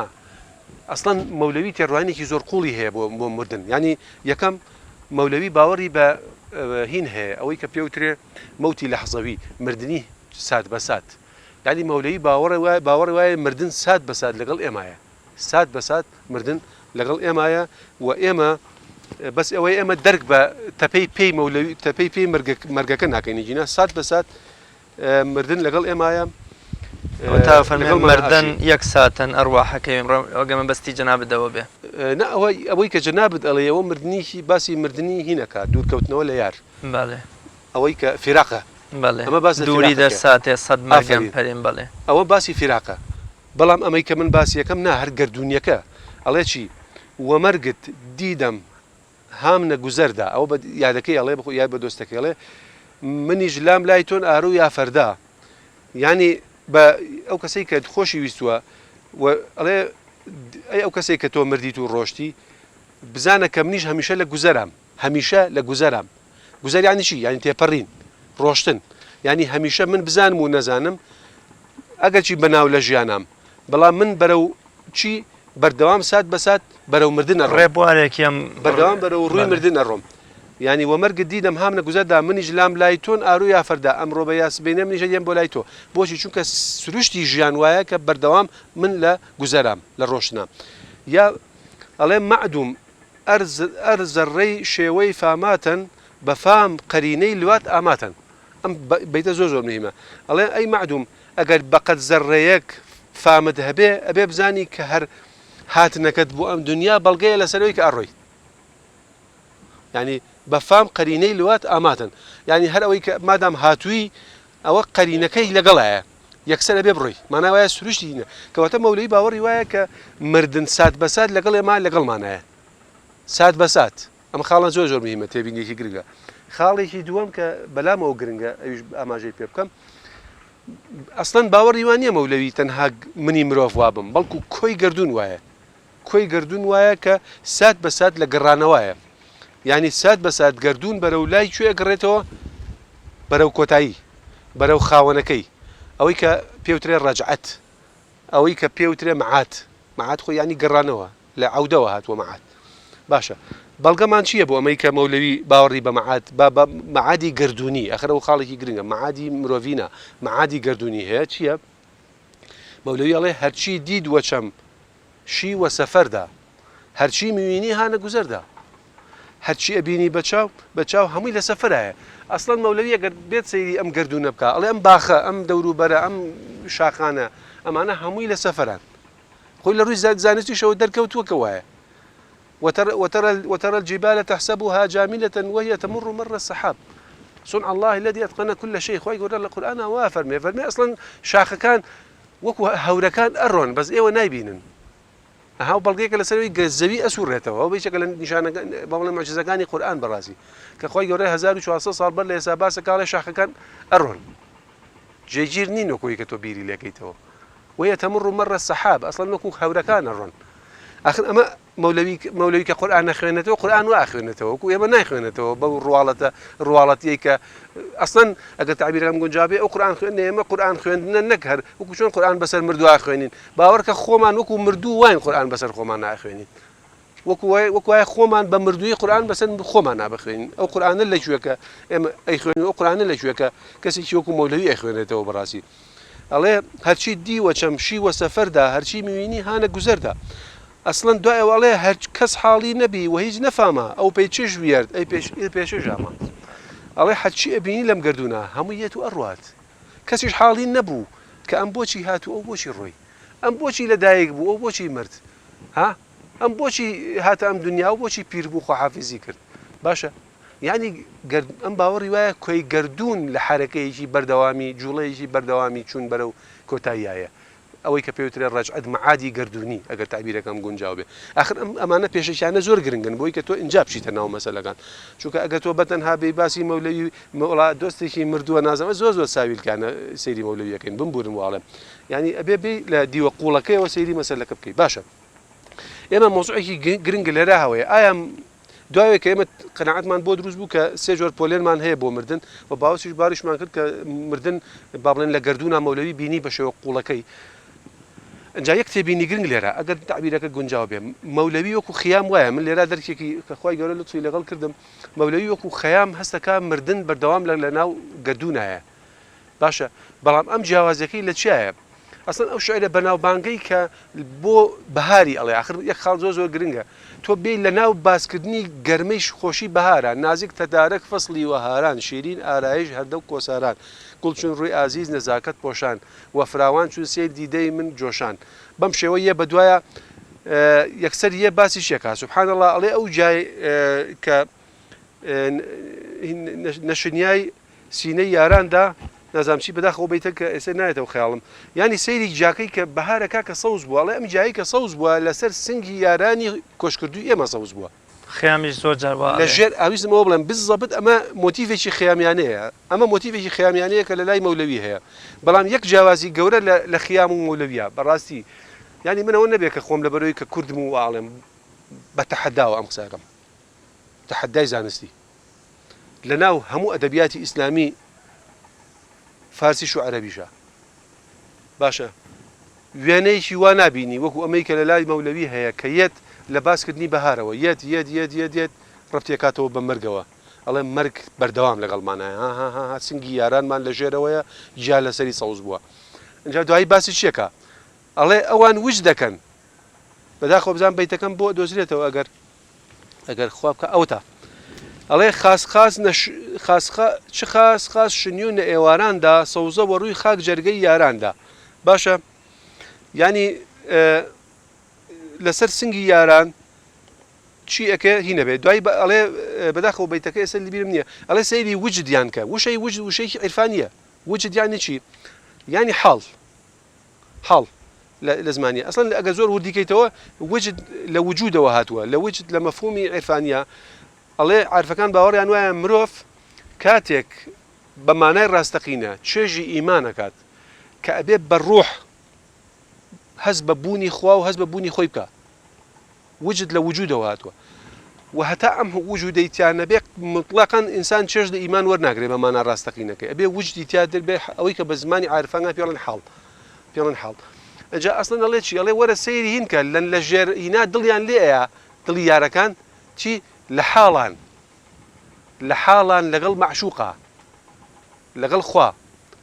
ئەسڵەن مەولەوی تێڕوانێکی زۆر قوڵی هەیە بۆ مردن ینی یەکەم مەولەوی باوەڕی بە هین هەیە ئەوەی کە پێوترێ مەوتی لەحزەوی مردنی سات بە سات ینی مەولەوی باوەڕ وایە مردن سات بە سات لەگەڵ ئێمایە سات بە سات مردن لەگەڵ ئێمایە و ئێمە بەس ئەوەی ئێمە دەرک بە تەپەی پێی مەولەوی تەپەی پێی مەرگەکە ناکەینی جینا سات بە سات مردن لەگەڵ ئێمایە تا فەرمێن مردن یەک ساتەن ئەڕواحەکەی ئەوگەمە بەستی جەنابەتەوە بێ ئەوەی کە جەنابەت ئەڵێ ئەوە مردنیشی باسی مردنی هینەکە دوورکەوتنەوە لە یار ئەوەی کە فیراقە ئەمە باس دووری دە ساتێ سەد مەرگەم پەرێن بڵێ ئەوە باسی فیراقە بەڵام ئەمەی کە من باسی یەکەم نا هەر گردونیەکە ئەڵێ چی وەمەرگت دیدەم هام نەگوزەردا ئەو بە یادەکەی ئەڵێ بخۆ یاد بە دۆستەکەی ئەڵێ منیش لام لای تۆن ئاروو یا فەردا ینی بە ئەو کەسەی کە خۆشی ویستووە ئەڵێ ئەو کەسێک کە تۆ مردیت و ڕۆشتی بزانە کە منیش هەمیشە لە گوزەرام هەمیشە لە گوزەرام گوزەریانی چی ینی تێپەڕین ڕۆشتن ینی هەمیشە من بزانم و نەزانم ئەگەر چی بەناو لە ژیانام بەڵام من بەرەو چی بەردەوام سات بە سات بەرەو مردن ڕێبوارێکم بەردەوام بەرەو ڕووی مردن ئەڕۆم ینی وەمەرگت دیدەم هام نەگوزەردا منیش لام لای تۆن ئاروو یا فەردا ئەمڕۆ بە یاسبێنە منیشە دێم بۆ لای تۆ بۆچی چونکە سروشتی ژیان وایە کە بەردەوام من لە گوزەرام لە ڕۆشتنا یا ئەڵێ مەعدوم ئەر زەڕەی شێوەی فاماتەن بە فام قەرینەی لوات ئاماتەن. ئەم بەیتە زۆر مهمە. ئەڵێ ئەی معدوم ئەگەر بەقەت زەڕەیەک فامت هەبێ ئەبێ بزانی کە هەر هاتنەکەت بۆ ئەم دنیا بەڵگەیە لەسەرەوەی کە ئەڕۆی. ینی بە فام قەرینەی لوات ئاماتەن. ینی هەر ئەوەی کە مادام هاتووی ئەوە قەرینەکەی لەگەڵایە یەکسەر ئەبێ بڕۆی. ماناوایە سروشتینە کەواتە مەولەوی باوەڕی وایە کە مردن سات بە سات لەگەڵ ئێمە لەگەڵمانایە. سات بە سات. ئەم خاڵە زۆر مهمە تێبینێکی گرنگە. خاڵێکی دووەم کە بەلامەوە گرنگە ئەویش ئاماژەی پێ بکەم. ئەسڵەن باوەڕی وان نییە مەولەوی تەنها منی مرۆڤ وابم بەڵکو کۆی گردون وایە. کۆی گردون وایە کە سات بە سات لە گەڕانەوەیە. ینی سات بە سات گردون بەرەو لای کوێ گەڕێتەوە بەرەو کۆتایی بەرەو خاوەنەکەی ئەوەی کە پێوترێ ڕەجعەت ئەوەی کە پێوترێ مەعات مەعات خۆ ینی گەڕانەوە لە عەودەوە هاتووە مەعات. باشە بەڵگەمان چییە بۆ ئەمەی کە مەولەوی باوەڕی بە مەعات بە مەعادی گردونی ئەخرە و خاڵێکی گرنگە مەعادی مرۆڤینە مەعادی گردونی هەیە چییە؟ مەولەوی ئەڵێ هەرچی دید وەچەم شی وە سەفەردا هەرچی میوینی هانە گوزەردا. هەرچی ئەبینی بەچاو هەمووی لە سەفەرایە. ئەسڵەن مەولەوی ئەگەر بێت سەیری ئەم گردونە بکە ئەڵێ ئەم باخە ئەم دەوروبەرە ئەم شاخانە ئەمانە هەمووی لە سەفەران. خۆی لە ڕووی زانستیشەوە دەرکەوتووە کە وایە. وترى الجبال تحسبها جامدة وهي تمر مر السحاب صنع الله الذي أتقن كل شيء. خوي يقول القرآن وافرمي أصلا شاخكان وەکو هەورەکان ئەڕۆن بەس ئێوە نایبینن. هاو بەڵگەیەکە لەسەرەوەی گەزەوی ئەسوورێتەوە ئەو بەیشەکە لە نیشانە بەڵێ معجزەکانی قورئان بەڕاستی کە خۆی گەورەی 1400 ساڵ بەر لە ئێستا باسە کاڵێ شاخەکان ئەڕۆن جێگیر نین وەکوی کە تۆ بیری لەکەیتەوە. وهي تمر مر السحاب ئەسڵەن وەکو هەورەکان ئەڕۆن. ئاخر ئەمە مەولەوی کە قورئان نەخوێنێتەوە قورئان واخوێنێتەوە وەکو ئێمە نایخوێنێتەوە بەو ڕواڵەتەی کە ئەسڵەن ئەگەر تعبیرەکەم گونجابێ ئەو قورئان خوێندنە ئێمە قورئان خوێندنە نەک هەر وەکو چۆن قورئان بەسەر مردووە خوێنین باوەڕ کە خۆمان وەکو مردوو واین قورئان بەسەر خۆمان ناخوێنین وەکو وایە خۆمان بە مردووی قورئان بەسەر خۆمان نابخوێنین. ئەو قورئانە لەکوێکە ئێمە ئەیخوێنین ئەو قورئانە لەکوێکە کەسێکی وەکو مەولەوی ئەیخوێنێتەوە بەڕاستی. ئەڵێ هەرچی دیوە چەمشی وە سەفەردا هەرچی میوینی هانە گوزەردا. ئەسڵەن دوایەوە ئەڵێ هەر کەس حاڵی نەبی و هیچ نەفامە ئەو پێی چش وێرد ئەی پێشە ژامە. ئەڵێ هەرچی ئەبینی لەم گردونە هەموو یەت و ئەڕوات کەسیش حاڵی نەبوو کە ئەم بۆچی هاتوو ئەو بۆچی ڕۆی ئەم بۆچی لەدایک بوو ئەو بۆچی مرد ها ئەم بۆچی هاتە ئەم دنیا و بۆچی پیر بوو خۆحافیزی کرد. باشە یعنی ئەم باوەڕی وایە کۆی گردون لە حرەکەیەکی بەردەوامی جوڵەیەکی بەردەوامی چوون بەرەو کۆتاییایە ئەوەی کە پێوترێ ڕەجعەت مەعادی گردونی ئەگەر تعبیرەکەم گونجاو بێ. ئاخر ئەمانە پێشەشیانە زۆر گرنگن بۆی کە تۆ ئینجا بچیتە ناو مەسەلەکان چونکە ئەگەر تۆ بەتەنها بێ باسی مەولەوی مەوڵا دۆستێکی مردووە نازەمە زۆر ساویلکانە سەیری مەولەویەکەین بمبورن واڵێم ینی ئەبێ بێ لە دیوە قوڵەکەیەوە سەیری مەسەلەکە بکەیت. باشە ئێمە مۆزوعێکی گرنگ لێرە هەوەیە ئایا دوایە کە ئێمە قەناعەتمان بۆ دروست بوو کە سێ جۆر پۆلێنمان هەیە بۆ مردن و باوەسیش باریشمان کرد کە مردن با بڵێن لە گردوونە مەولەوی بینی بە شێوە قوڵەکەی. ئەجا یەک تێبینی گرنگ لێرە ئەگەر تعبیرەکە گونجاو بێ مەولەوی وەکو خیام وایە من لێرە دەرکێکی کە خۆی گەورە لوتفی لەگەڵ کردم مەولەوی وەکو خەیام هەستەکە مردن بەردەوام لە ناو گردوونایە. باشە بەڵام ئەم جیاوازەکەی لە چیایە؟ ئەسڵەن ئەو شعرە بەناوبانگەی کە بۆ بەهاری ئەڵێ آخر یەک خاڵ زۆر گرنگە تۆ بێ لە ناو باسکردنی گەرمەی خۆشی بەهارە نازیک تەدارک فەسڵی وەهاران شیرین ئارایش هەردەو کۆساران گوڵ چون ڕووی ئازیز نەزاکەت پۆشان وە فراوان چون سێ دیدەی من جۆشان. بەم شێوە یە بەدوایە یەکسەر یە باسی شێکا سوبحان الله ئەڵێ ئەو جای کە نەشنیای سینەی یاراندا نازام چی بەداخەوە بیتە کە ئێستا نایێتەوە خەیاڵم ینی سەیری جاکەی کە بەهارەکە کە سەوز بووە ئەڵێ ئەم جایی کە سەوز بووە لەسەر سنگی یارانی کۆشکردووی ئێمە سەوز بووە خەیامیش زۆر جار لە ژێر ئاویستمەوە بڵێم بزەبت ئەمە مۆتیڤێکی خەیامیانەیە ئەمە مۆتیڤێکی خەیامیانەیە کە لە لای مەولەوی هەیە بەڵام یەک جیاوازی گەورە لە خیام و مەولەویە بەڕاستی ینی منەوە نەبێت کە خۆم لەبەرەوەی کە کوردم و ئاڵێم بە تەحەداوە ئەم قسەکەم تەحەدای زانستی لە ناو هەموو ئەدەبیاتی ئیسلامی فارسیش و عەرەبیشە. باشە وێنەیەکی وا نابینی وەکو ئەمەی کە لە لای مەولەوی هەیە کە یەت لە باسکردنی بەهارەوە یەت ڕەفتێکاتەوە بە مەرگەوە ئەڵێ مەرگ بەردەوام لەگەڵمانە سنگی یارانمان لە ژێرەوەیە جا لەسەری سەوز بووە. اینجا دوایی باسی چیەکە ئەڵێ ئەوان وش دەکەن بەداخۆ بزان بیتەکەم بۆ دۆزرێتەوە ئەگەر خوا بکە ئەوتە ئەڵێ چ خاس شنیو نە ئێواراندا سەوزە وە ڕووی خاک جەرگەی یاراندا باشە ینی لەسەر سنگی یاران چی ئەەکە هینە بێت دوای ئەڵێ بەداخەوە بیتەکە ئێستا لەبیرم نییە ئەڵێ سەیری وجدیان کە وشەی وشەیەکی عیرفانیە وجد یانی چی ینی حاڵ لە زمانی ئەسڵەن ئەگە زۆر وردیکەیتەوە وجد لە وجودەوە هاتووە لە وجد لە مەفهومی عیرفانیە ئەڵێ عارفەکان باوەڕیان وایە مرۆڤ کاتێک بە مانای ڕاستەقینە چێژی ئیمانەکات کە ئەبێ بە ڕوح هەست بە بوونی خوا و هەست بە بوونی خۆی بکە وجد لە وجودەوە هاتووە و هەتا ئەم وجودەیتیان نەبێ مطلقاً ئینسان چێژ لە ئیمان وەرناگرێ بە مانای ڕاستەقینەکەی ئەبێ وجدی تیا دەبێ ئەوەی کە بە زمانی عارفانە پێڵێن حاڵ ئەجا ئەسڵەن ئەڵێ چی ئەڵێ وەرە سەیری هین کە لە ژێر هینا دڵیان لێیە دڵی یارەکان چی لە حاڵان لەگەڵ معشوقا لەگەڵ خوا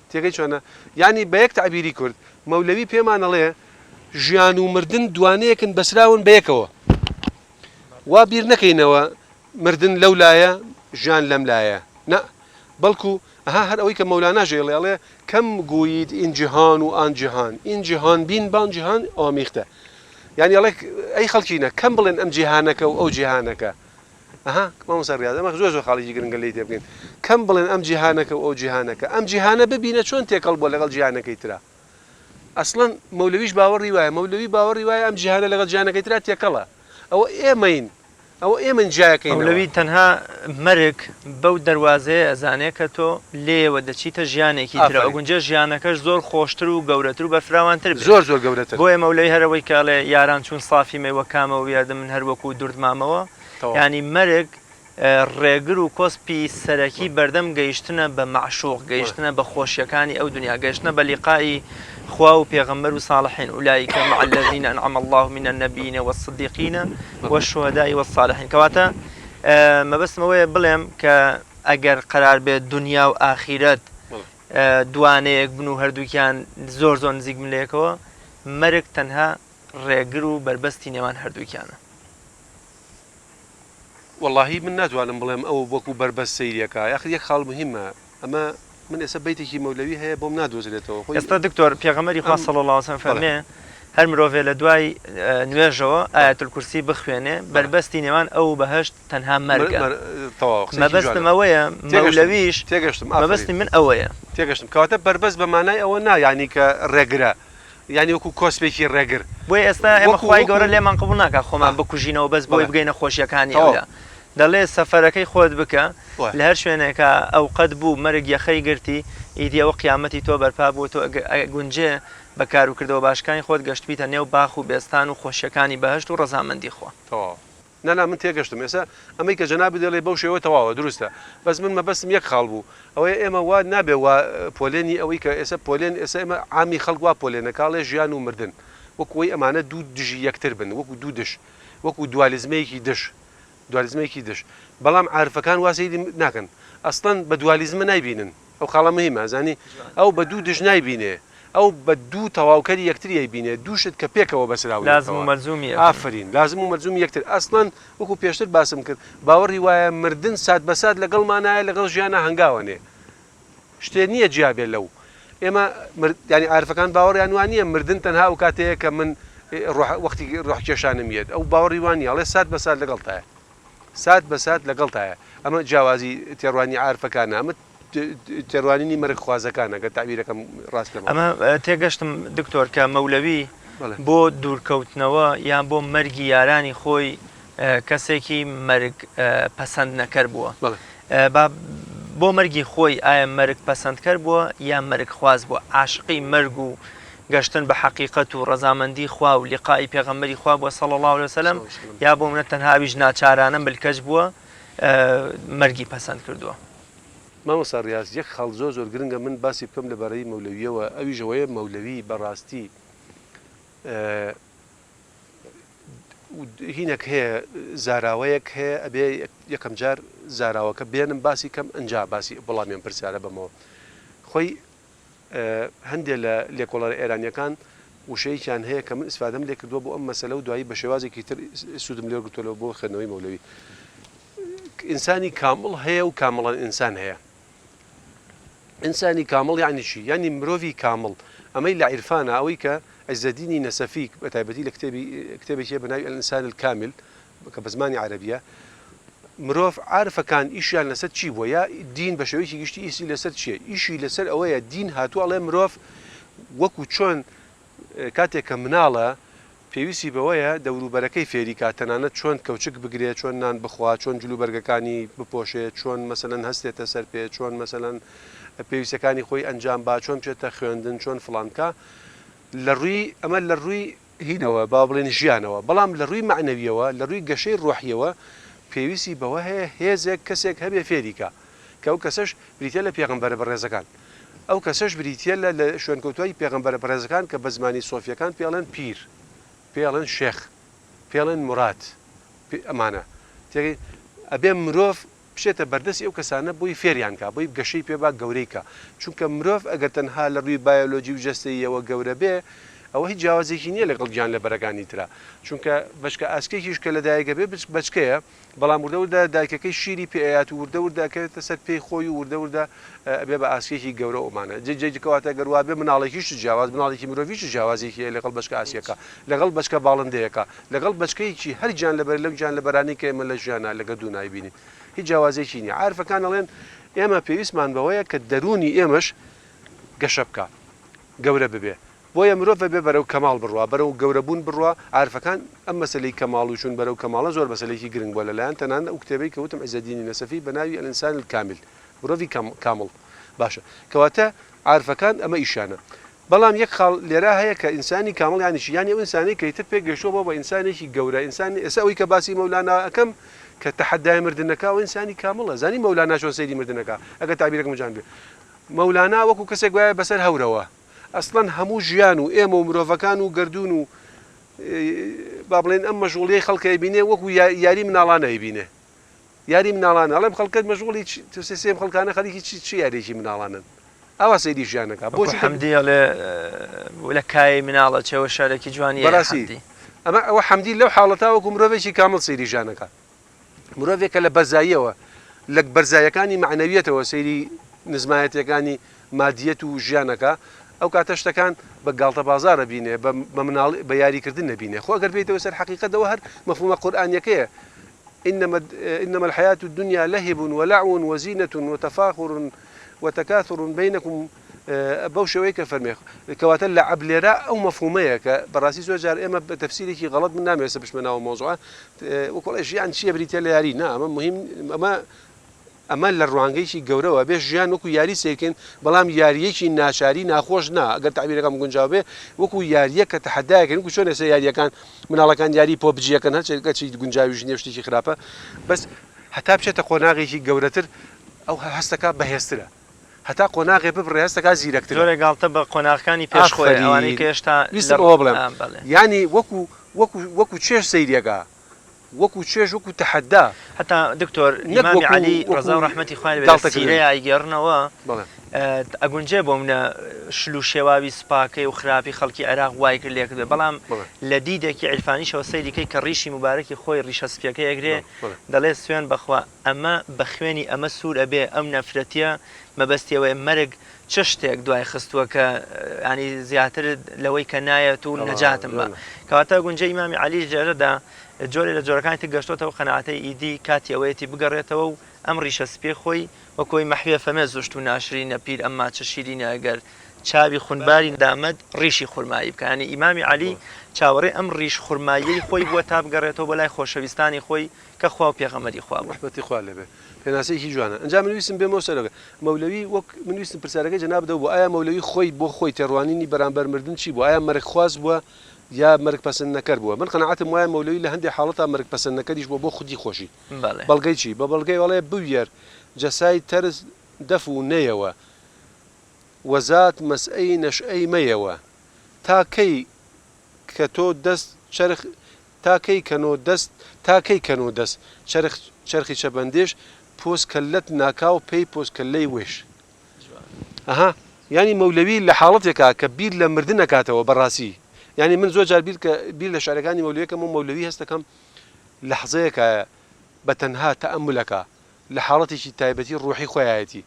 تێگەی چۆنە ینی بە یەک تعبیری کورد مەولەوی پێمان ئەڵێ ژیان و مردن دوانەیەکن بەسراون بەیەکەوە وا بیر نەکەینەوە مردن لەو لایە ژیان لەم لایە نە بەڵکو هەر ئەوەی کە مەولانا ژێڵێ ئەڵێ کەم گویید ئین جیهان و ئان جیهان ئین جیهان بین بان جیهان ئامیختە یعنی ئەڵێ ئەی خەڵکینە کەم بڵێن ئەم جیهانەکە و ئەو جیهانەکە مامۆستا ڕیاض ئەمە زۆر خاڵێکی گرنگە لی تێ بکەین کەم بڵێن ئەم جیهانەکە و ئەو جیهانەکە ئەم جیهانە ببینە چۆن تێکەڵ بۆ لەگەڵ جیهانەکەی ترا ئەسڵەن مەولەویش باوەڕی وایە مەولەوی باوەڕی وایە ئەم جیهانە لەگەڵ جیهانەکەی ترا تێکەڵە ئەوە ئێمەین ئەوە ئێمە جیاکەین مەولەوی تەنها مەرگ بەو دەواازەیە ئەزانێ کە تۆ لێوە دەچیتە ژیانێکی ترە ئەگونجە ژیانەکەش زۆر خۆشتر و گەورەتر و بەرفراوانتر زۆر گەورەتر بۆیە مەولەی هەرەوەی کاڵێ یاران چون سافی مەوە کامەوە یاردە من هەروەکو دوردمامەوە ینی مەرگ ڕێگر و کۆسپی سەرەکی بەردەم گەیشتنە بە معشوق گەیشتنە بە خۆشیەکانی ئەو دنیا گەیشتنە بە لیقائی خوا و پێغەمبەر و صالحین ئولایکە مع الذین أنعم الله من النبیین والصدیقین والشهداء والصالحین کەواتە مەبەستمەوەیە بڵێم کە ئەگەر قەرار بێت دنیا و ئاخیرەت دوانەیەک بن و هەردووکیان زۆر نزیک ملێکەوە مەرگ تەنها ڕێگر و بربەستی نێوان هەردووکیانە واللهی من ناتوانم بڵێم ئەو وەکو بربەست سەیریەکە یاخ یەک خاڵ مهمە ئەمە من ئێستا بەیتێکی مەولەوی هەیە بۆم نادۆزرێتەوە ئێستا دکتۆر پێغەمبەری خوا صلی الله علیه و سلم فەرمێ هەر مرۆڤێ لە دوای نوێژەوە ئایەت الکورسی بخوێنێ بربەستی نێوان ئەو بەهەشت تەنها مەرگە مەبەستم ئەوەیە مەولەویش مەبەستی من ئەوەیە تێگەشتم کەواتە بربەست بە مانای ئەوە نا یعنی کە ڕێگرە یعنی وەکو کۆسپێکی ڕێگر بۆی ئێستا ئێمە خوای گەورە لێمان قبول ناکە خۆمان بکوژینەوە بەس بۆی بگەینە خۆشیەکانی ئەودا دەڵێ سەفەرەکەی خۆت بکە لە هەر شوێنێکە ئەو قەت بوو مەرگ یەخەی گرتی ئیدی ئەوە قیامەتی تۆ بەرپا بوو تۆ گونجێ بەکار و کردەوە باشەکانی خۆت گەشتبیتە نێو باخ و بێستان و خۆشیەکانی بەهشت و ڕەزامەندی خۆ نانا من تێگەشتم ئێستا ئەمەی کە جەنابی دەڵێ بەو شێوە تەواوە دروستە بەس من مەبەستم یەک خاڵ بوو ئەوەیە ئێمە وا نابێ وا پۆلێنی ئەوەی کە ئێستا پۆلێن ئێستا ئێمە عامی خەڵک وا پۆلێنەکاڵێ ژیان و مردن وەکوی ئەمانە دوو دژی یەکتر بن وەکو دوو دش وەکو دوالیزمەیەکی دش بەڵام عارفەکان واسەیری ناکەن ئەسڵەن بە دوالیزمە نایبینن ئەو خاڵە مهمە زانی ئەو بە دوو دژ نایبینێ ئەو بە دوو تەواوکەری یەکتری بینێ دووشت کە پێکەوە بەسراوە لازم و مەلزومی ئافرین لازم و مەلزومی یەکتر ئەسڵەن وەکو پێشتر باسم کرد باوەڕی وایە مردن سات بەسات لەگەڵمانایە لەگەڵ ژیانە هەنگاوەنێ شتێ نییە جیابێ لەو ئێمە ینی عارفەکان باوەڕیان وان نییە مردن تەنها ئەو کاتەیە کە من وەختی ڕۆحکێشانم یێت ئەو باوەڕی وان نیە ئەڵێ سات بەسات لەگەڵتایە سات بەسات لەگەڵتایە ئەمە جیاوازی تێڕوانی عارفەکانە ئەمە تێڕوانینی مەرگ خوازەکانە کە تعبیرەکەم ڕاستەوە ئەمە تێگەشتم دکتۆر کە مەولەوی بۆ دوورکەوتنەوە یان بۆ مەرگی یارانی خۆی کەسێکی مەرگ پەسەند نەکەر بووە بۆ مەرگی خۆی ئایا مەرگ پەسەندکەر بووە یان مەرگ خواز بووە عاشقی مەرگ و گەشتن بە حەقیقەت و ڕەزامەندی خوا و لیقای پێغەمبەری خوا بووە صلی الله علیه وسلم یا بۆ منە تەنها ئەویش ناچارانە ملکەش بووە مەرگی پەسەند کردووە مامۆستا ڕیاض یەک خەڵ زۆر گرنگە من باسی بکەم لەبارەی مەولەویەوە ئەویش ئەوەیە مەولەوی بەڕاستی هینێک هەیە زاراوەیەک هەیە ئەبێ یەکەم جار زاراوەکە بێنم باسی کەم ئەنجا باسی وەڵامیان پرسیارە بەمەوە خۆی هەندێک لە لێکۆڵەرە ئێرانیەکان وشەیەکیان هەیە کە من ئیسفادەم لێ کردووە بۆ ئەم مەسەلە و دوایی بە شێوازێکی تر سوودم لێ گرتووە بۆ خوێندنەوەی مەولەوی. ئینسانی کامڵ هەیە و کامڵەن ئینسان هەیە. ئینسانی کامڵ یعنی چی؟ یعنی مرۆڤی کامڵ ئەمەی لە عیرفانە ئەوەی کە عیزەدینی نەسەفی بە تایبەتی لە کتێبێکی بەناوی ئەلئینسان الکامل کە بە زمانی عەرەبیە مرۆڤ عارفەکان ئیشیان لەسەر چی بووە یا دین بە شێوەیەکی گشتی ئیسی لەسەر چییە؟ ئیشی لەسەر ئەوەیە دین هاتووە ئەڵێ مرۆڤ وەکو چۆن کاتێک کە مناڵە پێویستی بەوەیە دەوروبەرەکەی فێری کات تەنانەت چۆن کەوچک بگرێت چۆن نان بخوا چۆن جلوبەرگەکانی بپۆشێت چۆن مەسەلەن هەستێتە سەر پێ چۆن مەسەلەن پێویستەکانی خۆی ئەنجام با چۆن بچێتە خوێندن چۆن فڵانکە لە ڕووی ئەمە لە ڕووی هینەوە با بڵێن ژیانەوە بەڵام لە ڕووی معنەویەوە لە ڕووی گەشەی ڕۆحیەوە پێویستی بەوە هەیە هێزێک کەسێک هەبێ فێریکە کە ئەو کەسەش بریتە لە پێغەمبەرە بەڕێزەکان ئەو کەسەش بریتە لە شوێنکەوتوای پێغەمبەرە بەڕێزەکان کە بە زمانی سۆفیەکان پێڵێن پیر پێڵێن شێخ پێڵێن مرات ئەمانە تێگەی ئەبێ مرۆڤ بشێتە بەردەستی ئەو کەسانە بۆی فێریانکە بۆی گەشەی پێبا گەورەیکە چونکە مرۆڤ ئەگەر تەنها لە ڕووی بایۆلۆجی و جەستەیەوە گەورە بێ ئەوە هیچ جیاوازێکی نییە لەگەڵ گیان لە بەرەکانی ترا چونکە بەشکە ئاسکێکیش کە لە دایکە بێ بچکەیە بەڵام وردەوردا دایکەکەی شیری پێیات و وردەورداکەوێتە سەر پێی خۆی و وردەوردا ئەبێ بە ئاسکێکی گەورە ئەومانە جێجێکەواتە گەروە بێ مناڵێکیش جیاواز مناڵێکی مرۆڤیش جیاوازێکی لەگەڵ بەشکە ئاسیەکە لەگەڵ بەشکە باڵندەیەەکە لەگەڵ بەشکەیەکی هەر گیان لەبەر لەو گیان لە بەرانی کە ئێمە لە ژیانە لەگە دوو نایبینین هیچ جیاوازێکی نییە عارفەکان ئەڵێن ئێمە پێویستمان بەوەیە کە دەرونی ئێمەش گەشە بکە گەورە ببێ بۆیە مرۆڤ بێ بەرەو کەماڵ بڕوا بەرەو گەورەبوون بڕوا عارفەکان ئەم مەسلەی کەماڵ و چون بەرەو کەماڵە زۆر مەسلەیەکی گرنگ بۆ لەلایەن تەنانەت ئەو کتێبەی کەوتم عیزەدینی نەسەفی بەناوی ئەلئینسان الکامل مرۆڤی کامڵ باشە کەواتە عارفەکان ئەمە ئیشانە بەڵام یەک خاڵ لێرە هەیە کە ئینسانی کامڵ یانیش یانی ئەو ئینسانی کە ئیتر پێگەشتووە بۆ ئینسانێکی گەورە ئینسانی ئێستا ئەوەی کە باسی مەولانا ئەەکەم کە تەحەدای مردنەکە و ئینسانی کامڵە زانی مەولانا چۆن سەیری مردنەکە ئەگەر تابیرەکەم جان بێ مەولانا وەکو کەسێک وایە بەسەر هەورەوە ئەسڵەن هەموو ژیان و ئێمە و مرۆڤەکان و گردون و با بڵێن ئەم مەژوڵیەی خەڵکە بینێ وەکو یاری مناڵانە بینێ یاری مناڵانە ئەڵێم خەڵکت مەژوڵی سێم خەڵکانە خەریکی چی یاریێکی مناڵانن ئەوە سەیری ژیانەکە بۆ حەمدی لە کای مناڵە چێوە شارێکی جوانی بەڕاستی ئەمە ئەوە حەمدی لەو حاڵەتا وەکو مرۆڤێکی کامڵ سەیری ژیانەکە مرۆڤێکە لە بەرزاییەوە لە بەرزایەکانی معنەویەتەوە سەیری نزمایەتەکانی مادیەت و ژیانەکە ئەو کاتە شتەکان بە گاڵتە بازارە بینێ بە یاریکردن نەبینێ خۆ ئەگەر بێتەوە سەر حەقیقەتەوە هەر مەفهومە قورئانیەکەیە إنما الحياة الدنيا لهب ولعب وزينة وتفاخر وتكاثر بينكم بەو شێوەیە کە فەرمێ کەواتە لە عەبلێرا ئەو مەفهومەیە کە بەڕاستی زۆر جار ئێمە بە تەفسیرێکی غەڵەت من نامێسە بشمەناوە مۆزوعە وەکوڵێ ژیان چییە بریتە لە یاری نا ئەمە مهم ئەمە لە ڕوانگەیشی گەورەوە بێ ژیان وەکو یاری سیرکەین بەڵام یاریەکی ناچاری ناخۆش نا ئەگەر تعبیرەکەم گونجاو بێ وەکو یاریە کە تەحەدایەکەن وەکو چۆن ئێستا یاریەکان مناڵەکان یاری پۆ بجیەکەن هەرچێکەچی گونجاویش نییە شتێکی خراپە بەس هەتا بچێتە قۆناغێکی گەورەتر ئەو هەستەکە بەهێزترە هەتا قۆناغێ ببڕێ هەستەکە زیرەکتر زۆر گاڵتە بە قۆناغەکانی پێشخۆی ئەوانەی کە هێشتا ئەوە بڵێم ینی وەکو چێش سەیریەکە وەکو چێژ وەکو تەحەدا حتا دکتۆر ئیمامی عەلی ڕەزا و ڕەحمەتی خوای لەبێ سیرەیە ئایگەڕنەوە ئەگونجێ بۆ منە شل و شێواوی سپاکەی و خراپی خەڵکی عێراق وای کرد لێ کردێ بەڵام لە دیدێکی عیرفانیشەوە سەیریکەی کە ڕیشی مبارەکی خۆی ڕیشە سپیەکە ئەگرێ دەڵێ سوێن بەخوا ئەمە بە خوێنی ئەمە سوور ئەبێ ئەم نەفرەتیە مەبەستیەوەی مەرگ چ شتێک دوای خستووە کە ینی زیاتر لەوەی کە نایەت و نەجاتم بە کەواتە گونجە ئیمامی عەلی ژێرەدا جۆرێ لە جۆرەکانی تر گەشتۆتەوە قەناعەتەی ئیدی کاتی ئەوەیەتی بگەڕێتەوە و ئەم ڕیشە سپێ خۆی وەکۆی مەحوێ فەمێ زوشت و ناشرینە پیر ئەمما چ شیرینە ئەگەر چاوی خونباری دامەد ڕیشی خورمایی بکە ینی ئیمامی عەلی چاوەڕێ ئەم ڕیش خورماییەی خۆی بووە تا بگەڕێتەوە بە لای خۆشەویستانی خۆی کە خوا و پێغەمبەری خوا بوو ڕەحمەتی خوا لێبێ پێناسەیەکی جوانە ئەنجا منویستم بێمەوە سەرەوە مەولەوی وەک منویستم پرسیارەکەی جەناب بدەوە بوو ئایا مەولەوی خۆی بۆ خۆی تێڕوانینی بەرامبەر مردن چی بوو ئایا مەرگ خواست بووە یا مەرگ پەسەند نەکرد بووە من قەناعەتم وایە مەولەوی لە هەندێک حاڵەتا مەرگ پەسەند نەکەریش بۆ خودی خۆشی بەڵگەی چی بە بەڵگەی وەڵێ بویەر جەسای تەرز دەف و نەیەوە وەزات مەسئەی نەشئەی مەیەوە تاکەی کە تۆ دەست چرخ تاکەی کەنۆ دەست تاکەی کەنۆ دەست چرخی چەبەندێش پۆست کەلەت ناکاو پێی پۆست کەلەی وێش ئەها ینی مەولەوی لە حاڵەتێکا کە بیر لە مردن نەکاتەوە بەڕاستی يعني من زۆر جار بیر لە شارەکانی مەولویەکەم و مەولەوی هەست دەکەم لەحظەیەکە بەتەنها تەئەمولەکە لە حاڵەتێکی تایبەتی ڕوحی خۆیایەتی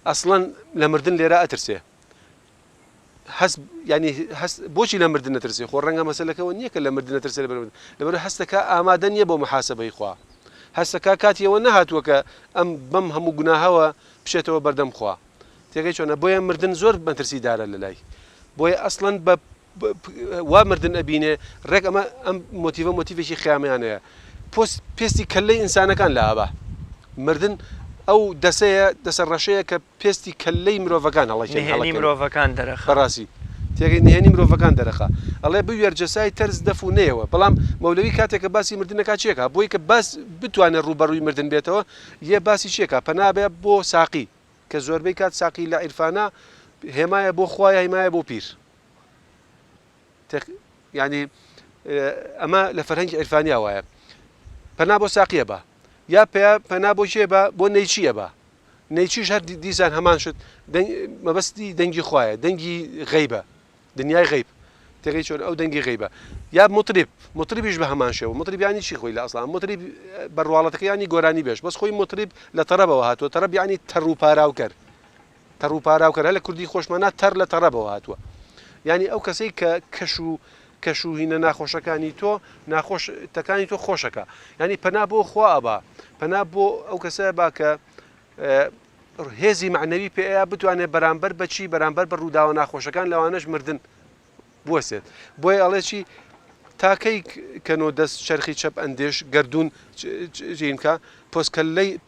ئەسڵەن لە مردن لێرە ئەترسێ هەست بۆچی لە مردن نەترسێ خۆ ڕەنگە مەسەلەکەەوە نییە کە لە مردن نەترسێ لەبەر هەستەکە ئامادە نییە بۆ محاسبەی خوا هەستەکە کاتیەوە نەهاتووە کە ئەم بەم هەموو گوناهەوە بشێتەوە بەردەم خوا تێگەی چۆنە بۆیە مردن زۆر مەترسیدارە لە لای بۆیە ئەسڵەن بە وا مردن ئەبینێ ڕێک ئەمە ئەم مۆتیڤێکی خیامیانەیە پێستی کەلەی ئینسانەکان لە ئابا مردن ئەو دەسە ڕەشەیە کە پێستی کەلەی مرۆڤەکان هەڵی مرۆڤەکان دەرەخە بەڕاستی تێگەی نهێنی مرۆڤەکان دەرەخە ئەڵێ بوێر جەسای تەرز دەفونەیەوە بەڵام مەولەوی کاتێککە باسی مردنەکە چێکە بۆی کە باس بتوانێت ڕوبەڕووی مردن بێتەوە یە باسی چێکە پەنابێ بۆ ساقی کە زۆربەی کات ساقی لە عیرفانە هێمایە بۆ خوایە هیمایە بۆ پیر ینی ئەمە لە فەرهەنگی عیرفانیا وایە پەنا بۆ ساقیە بە یا پەنا بۆ چێ بە بۆ نەیچیە بە نەیچیش هەر دیسان هەمان شت مەبەستی دەنگی خوایە دەنگی غەیبە دنیای غەیب تێگەی چۆن ئەو دەنگی غەیبە یا مطریبیش بە هەمان شێوە مطریبیانی چی خۆی لە ئەسڵان مطریب بەڕواڵەتەکەیانی گۆرانی بێش بەس خۆی مطریب لە تەرەبەوە هاتووە تەرەب یانی تەڕووپاراوکەر تەڕووپاراوکەر لە کوردی خۆشمانە تەر لە تەرەبەوە هاتووە ینی ئەو کەسەی کە کەشوهینە ناخۆشەکانی تۆ ناخۆشەکانی تۆ خۆشەکە ینی پەنا بۆ خوا ئەبا پەنا بۆ ئەو کەسە با کە هێزی معنەوی پێەیە بتوانێت بەرامبەر بەچی بەرامبەر بە ڕووداوە ناخۆشەکان لەوانەش مردن بوەسێت بۆیە ئەڵێکی تاکەی کەنۆ دەست چرخی چەپ ئەندێش گردردون ژینکە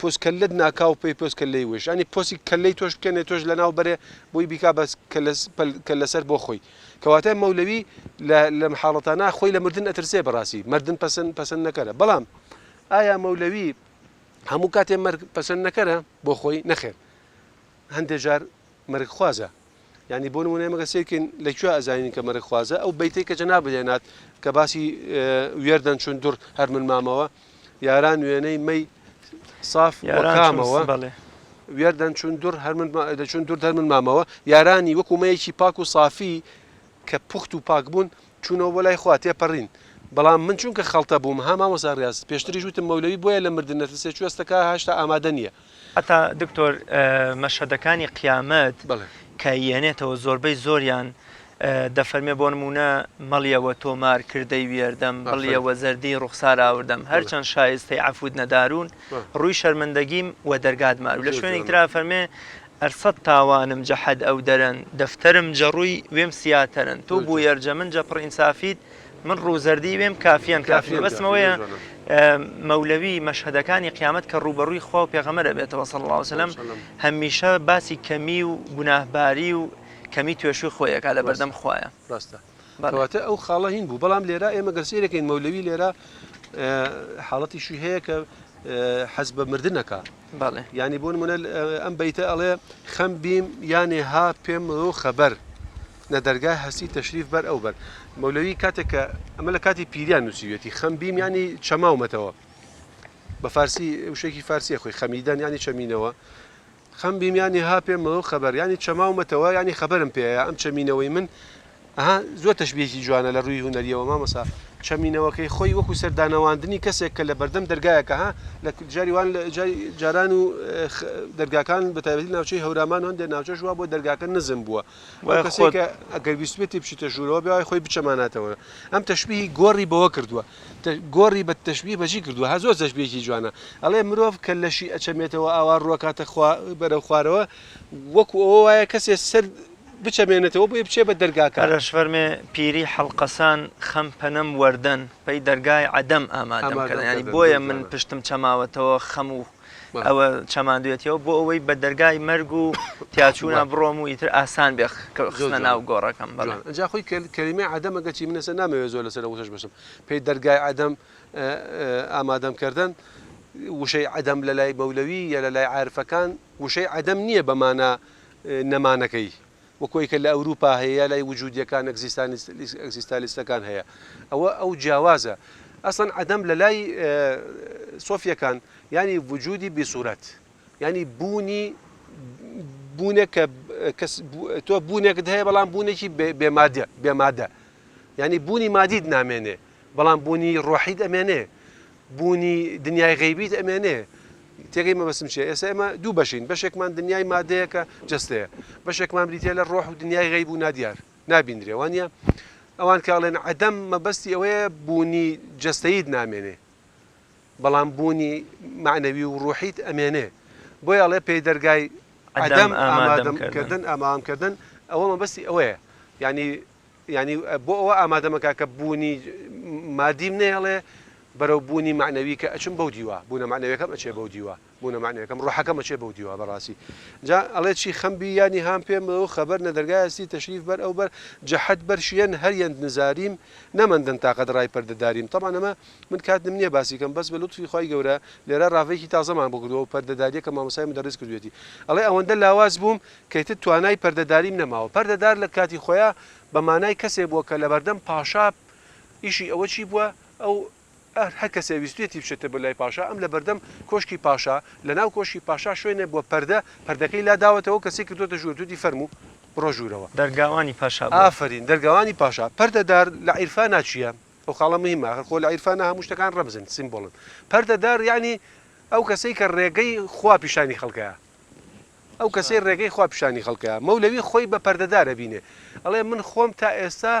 پۆستکەلت ناکاو پێی پۆستکەلەی وش ینی پۆسی کەلەی تۆش بکەنێت تۆش لە ناو بەرێ بۆی بیکا بەس کە لەسەر بۆ خۆی کەواتای مەولەوی لە حاڵەتانە خۆی لە مردن ئەترسێ بەڕاستی مردن پەسەند نەکەرە بەڵام ئایا مەولەوی هەموو کاتێ مەرگ پەسەند نەکەرە بۆ خۆی نەخێر هەندێک جار مەرگ خوازە ینی بۆ نمونەیە مەگە سێرکن لەکوێ ئەزانین کە مەرگ خوازە ئەو بەیتەی کە جەناب بدێنات کە باسی وێردەن چون دوور هەر من مامەوە یاران وێنەی مەی صاف وەکامەوە وێردەن چون دوور چون دوور هەر من مامەوە یارانی وەکو مەیەکی پاک و صافی کە پوخت و پاک بوون چوونەوە بۆ لای خوا تێپەڕین بەڵام من چونکە خەڵتە بووم هەما مەساڕاز پێشتری ژوتم مەولەوی بۆیە لە مردن نەترسێ کوێستەکە هاشتا ئامادە نییە هەتا دکتۆر مەشهەدەکانی قیامەت کە یێنێتەوە زۆربەی زۆریان دەفەرمێ بۆ نمونە مەڵیەوە تۆمار کردەی وێردەم بڵیەوە زەردەی ڕوخسار ئاوردەم هەرچەند شایستەی عەفوت نەدارون ڕووی شەرمەندەگیم و دەرگات مار و لە شوێنێک ترا فەرمێ ئەرسەد تاوانم جەحەد ئەو دەرەن دەفتەرم جەڕووی وێم سیاتەرن تۆ بوو یەرجە من جە پڕ ئینسافیت من ڕووزەردی وێم کافیان کافی بەسمەوەیە مەولەوی مەشهەدەکانی قیامەت کە ڕوبەڕووی خوا و پێغەمبەرە بێتەوە صلی الله علیه وسلم هەمیشە باسی کەمی و گوناهباری و کەمی توێشوی خۆیەکە لە بەردەم خوایە ڕاستە کەواتە ئەو خاڵە هین بوو بەڵام لێرە ئێمە گەرسێرەکەین مەولەوی لێرە حاڵەتیشی هەیە کە حەز بە مردنەکە ینی بۆ نمونە ئەم بەیتە ئەڵێ خەم بیم یانێ ها پێم ڕۆ خەبەر نە دەرگای هەستی تەشریف بەر ئەو بەر مەولەوی کاتێککە ئەمە لە کاتی پیریان نووسیوێتی خەم بیم ینی چەماومەتەوە بە فارسی وشێکی فارسیە خۆی خەمیدان ینی چەمینەوە خەم بیم ینی ها پێم ڕۆ خەبەر ینی چەماومەتەوە ینی خەبەرم پێەیە ئەم چەمینەوەی من زۆر تەشبیهێکی جوانە لە ڕووی هونەریەوە مامەسا چەمینەوەکەی خۆی وەکو سەردانەواندنی کەسێک کە لە بەردەم دەرگایەکە لە جاریوان جاران و دەرگاکان بە تایبەتی ناوچەی هەورامان هەندێ ناوچەش وا بۆ دەرگاکە نزم بووە کەسێکە ئەگەر بیستێتی بچیتە ژوورەوە بێ خۆی بچەماناتەوە ئەم تەشبیهی گۆڕی بەوە کردووە گۆڕی بە تەشبیه بەچی کردووە ها زۆر تەشبیهێکی جوانە ئەڵێ مرۆڤ کە لەشی ئەچەمێتەوە ئاوا ڕووەکاتە بەرەو خوارەوە وەکو ئەوە وایە کەسێ سەر بچەمێنێتەوە بۆ بچێ بە دەرگاکە ئەرەش فەرمێ پیری حەڵقەسان خەم پەنەم وەردەن پێی دەرگای عەدەم ئامادەمکردن ینی بۆیە من پشتم چەماوەتەوە خەم و ئەوە چەماندوێتەوە بۆ ئەوەی بە دەرگای مەرگ و تیاچوونە بڕۆم و ئیتر ئاسان بێ خستنە ناو گۆڕەکەم جا خۆی کەلیمەی عەدەمەگەچی منەسە نامەوێت زۆر لەسەر وشەش بشم پێی دەرگای عەدەم ئامادەمکردن وشەی عەدەم لە لای مەولەوی یا لە لای عارفەکان وشەی عەدەم نییە بەمانە نەمانەکەی وەکۆی کە لە ئەوروپا هەیە لای وجودیەکان ئەگزیستالیستەکان هەیە ئەو جیاوازە ئەسڵەن عەدەم لە لای سۆفیەکان ینی وجودی بسوورەت ینی بوونێک کە تۆ بوونێکت هەیە بەڵام بوونێکی بێمادە یعنی بوونی مادید نامێنێ بەڵام بوونی ڕۆحید ئەمێنێ بوونی دنیای غەیبیت ئەمێنێ تێگەی مەبەستم چێ ئێستا ئێمە دوو بەشین بەشێکمان دنیای مادەیەکە جستەیە بەشێکمان بریتێ لە ڕۆح و دنیای غەیب و نادیار نابینرێ وانە ئەوان کاڵێن عەدەم مەبەستی ئەوەیە بوونی جستەیت نامێنێ بەڵام بوونی معنەوی و ڕۆحیت ئەمێنێ بۆی ئەڵێ پێی دەرگای عەدەم ئامادەمکردن ئامادەمکردن ئەوە مەبەستی ئەوەیە ینی بۆ ئەوە ئامادەمەکە کە بوونی مادیم نێڵێ بەرەو بوونی معنەوی کە ئەچم بەو دیوە بوونە معنەوەکەم ئەچێ بەو دیوە بوونە معنەوەکەم ڕۆحەکەم ئەچێ بەو دیوە بەڕاستی جا ئەڵێ چی خەمبی ینی هام پێم و خەبەر نەدەرگایستی تەشریف بەر ئەو بەر جەحەت بەرشیەن هەریەند نزاریم نەمەندن تاقەت ڕای پەردەداریم طبعا ئەمە من کاتم نییە باسیکەم بەس بە لوتفی خۆی گەورە لێرە ڕاوێکی تازەمان بکردەوە و پەردەداریەکە مامۆسای مدەڕیس کردوێتی ئەڵێ ئەوەندە لاواز بووم کەیتر توانای پەردەداریم نەماوە پەردەدار لە کاتی خۆیان بە مانای کەسێ بووە کە لە بەردەم پاشا ئیشی ئەوە چی بووە ئەو هەر کەسێ ویستێتی بچێتە بە لای پاشا ئەم لە بەردەم کۆشکی پاشا لە ناو کۆشکی پاشا شوێنێ بۆ پەردەکەی لا داوەتەوە کەسی کردوتە ژوورتوتی فەرموو بڕۆ ژوورەوە دەرگاوانی پاشا ئافرین دەرگاوانی پاشا پەردەدار لە عیرفان ناچیە ئەو خاڵە مهمە خۆ لە عیرفانە هەموو شتەکان ڕەمزن سیمبۆڵن پەردەدار یعنی ئەو کەسەی کە ڕێگەی خوا پیشانی خەڵکەیە ئەو کەسەی ڕێگەی خوا پیشانی خەڵکەیە مەولەوی خۆی بە پەردەدارە بینێ ئەڵێ من خۆم تا ئێستا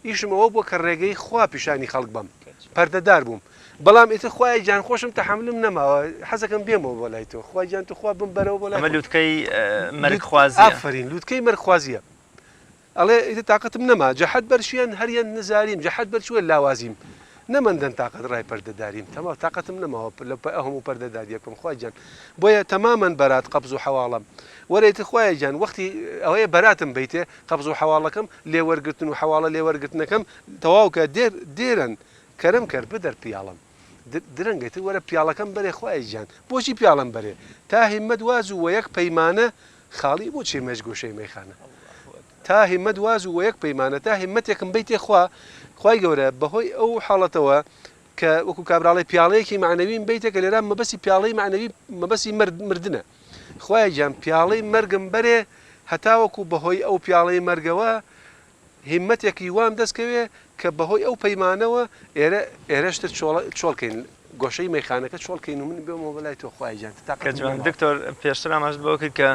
ئیشم ئەوە بووە کە ڕێگەی خوا پیشانی خەڵک بم پەردەدار بووم بەڵام ئیتر خوای جان خۆشم تەحملم نەماوە حەزەکەم بێمەوە بۆ لای تۆ خوای جان تو خوا بم بەرەوە بۆ لای ئەمە لووتکەی مەرگخوازیە ئافرین لووتکەی مەرگخوازیە ئەڵێ ئیتر تااقەتم نەما جەحەت بەرشیان هەریان نزاریم جەحەت بەرچووە لاوازیم نەمەندەن تااقەت ڕای پەردەداریم تەماو تااقەتم نەماوە لە هەموو پەردەداریەکەم خوای جان بۆیە تەمامەن بەرات قەبز و حەواڵم وەرەیتر خوای جان وەختی ئەوەیە بەراتم بیتێ قەبز و حەواڵەکەم لێوەرگرتن و حەواڵە لێوەرگرتنەکەم تەواوکە دێرن کەرم کرد بدەر پیاڵم درەنگێت وەرە پیاڵەکەم بەرێ خوای گیان بۆچی پیاڵم بەرێ تا هیممەد واز و وەیەک پەیمانە خاڵی بۆ چێ مێژ گۆشەی مەیخانە تا هیممەد واز و وەیەک پەیمانە تا هیممەتێکم بیتێ خوای گەورە بەهۆی ئەو حاڵەتەوە کە وەکو کابراڵی پیاڵەیەکی معنەویم بیتێ کە لێرا مەبەسی پیاڵەی معنەوی مەبەسی مردنە خوای گیان پیاڵەی مەرگم بەرێ هەتاوەکو بەهۆی ئەو پیاڵەی مەرگەوە هیممەتێکی وام دەستکەوێ کە بەهۆی ئەو پەیمانەوە ئێرەشتر چۆڵکەین گۆشەی مەیخانەکە چۆڵکەین و من بێمەوە بەلای تۆ خوای گیان دکتۆر پێشتر ئاماژ بۆ کرد کە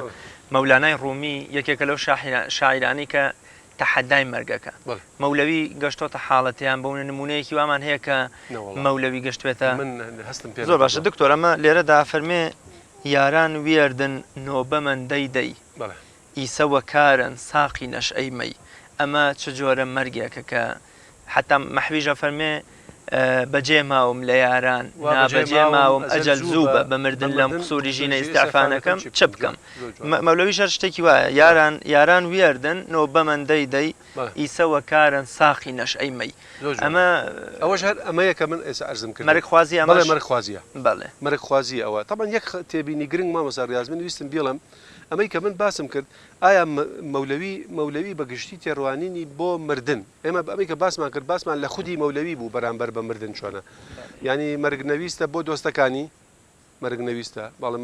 مەولانای ڕوومی یەکێکە لەو شاعیرانی کە تەحەدای مەرگەکە مەولەوی گەشتۆتە حاڵەتیان بەونە نمونەیەکی وامان هەیە کە مەولەوی گەشتوێتە زۆر باشە دکتۆر ئەمە لێرەدا فەرمێ یاران وێردن نۆبەمەن دەی ئیسەوە کارن ساقی نەشئەی مەی ئەمە چ جۆرە مەرگێکە کە حتا مەحویژە فەرمێ بەجێ ماوم لە یاران نابەجێ ماوم ئەجەل زوو بە بەمردن لەم قسووری ژینە ئیستعفانەکەم چ بکەم مەولەوی شەر شتێکی وایە یاران وێردن نۆ بەمەندەی دەی ئیسەوە کارن ساقی نەشئەی مەی ئەمە ئەوەش هەر ئەمەیە کە من ئێستا عەرزم کرد مەرگخوازی ئەمە مەرگخوازیە بەڵێ مەرگخوازی ئەوە تەمان یەک تێبینی گرنگ مامۆستا ڕیاض من ویستم بیڵم ئەمەی کە من باسم کرد ئایا مەولەوی بەگشتی تێڕوانینی بۆ مردن ئێمە ئەمەی کە باسمان کرد باسمان لە خودی مەولەوی بوو بەرامبەر بە مردن چۆنە ینی مەرگنەویستە بۆ دۆستەکانی مەرگنەویستە باڵێ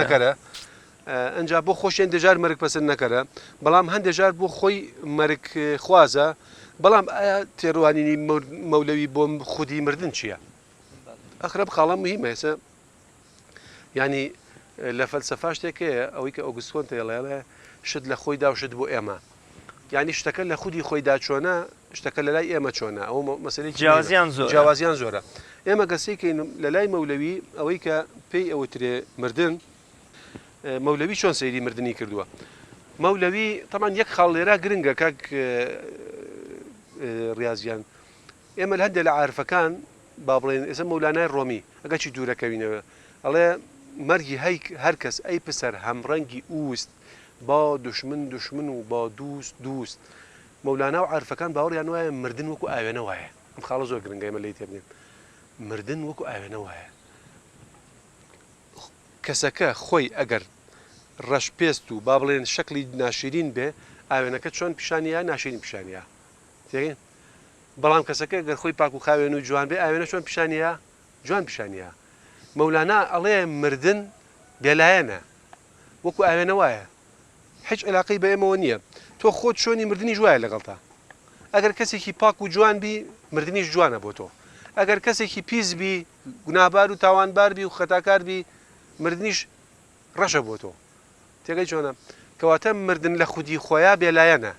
نەکەرە ئەنجا بۆ خۆشیان دەژار مەرگ پەسەند نەکەرە بەڵام هەندێک جار بۆ خۆی مەرگ خوازە بەڵام ئایا تێڕوانینی مەولەوی بۆ خودی مردن چییە؟ ئەخرە بخاڵە مهمە ێستا ینی لە فەلسەفا شتێکەیە ئەوەی کە ئۆگوستۆن تێڵێڵێ شت لە خۆیدا و شت بۆ ئێمە ینی شتەکە لە خودی خۆیدا چۆنە شتەکە لە لای ئێمە چۆنە ئەوە مەسەلەی جیاوازیان زۆرە ئێمە گەسەیکەین لە لای مەولەوی ئەوەی کە پێی ئەوترێ مردن مەولەوی چۆن سەیری مردنی کردووە مەولەوی تەمان یەک خاڵ لێرا گرنگە کاک ڕیاضیان ئێمە لە هەندێک لە عارفەکان با بڵێن ئێستا مەولانای ڕۆمی ئەگە چی دوورەکەوینەوە ئەڵێ مەرگی هەر کەس ئەی پسەر هەمڕەنگی ئوست با دوشمن و با دووست مەولانا و عارفەکان باوەڕیان وایە مردن وەکو ئاوێنە وایە ئەم خاڵە زۆر گرنگە ئێمە لی تێبنێن مردن وەکو ئاوێنە وایە کەسەکە خۆی ئەگەر ڕەشپێست و با بڵێن شەکلی ناشرین بێ ئاوێنەکە چۆن پیشانیە ناشرین پیشانیە تێگەین بەڵام کەسەکە گەر خۆی پاک و خاوێن و جوان بێ ئاوێنە چۆن پیشانیە جوان پیشانیە مەولانا ئەڵێ مردن بێلایەنە وەکو ئاوێنە وایە هیچ علاقەی بە ئێمەوە نییە تۆ خۆت چۆنی مردنی جوایە لەگەڵ تا ئەگەر کەسێکی پاک و جوان بی مردنیش جوانە بۆ تۆ ئەگەر کەسێکی پیس بی گوناهبار و تاوانبار بی و خەتاکار بی مردنیش ڕەشە بۆ تۆ تێگەی چۆنە کەواتە مردن لە خودی خۆیان بێلایەنە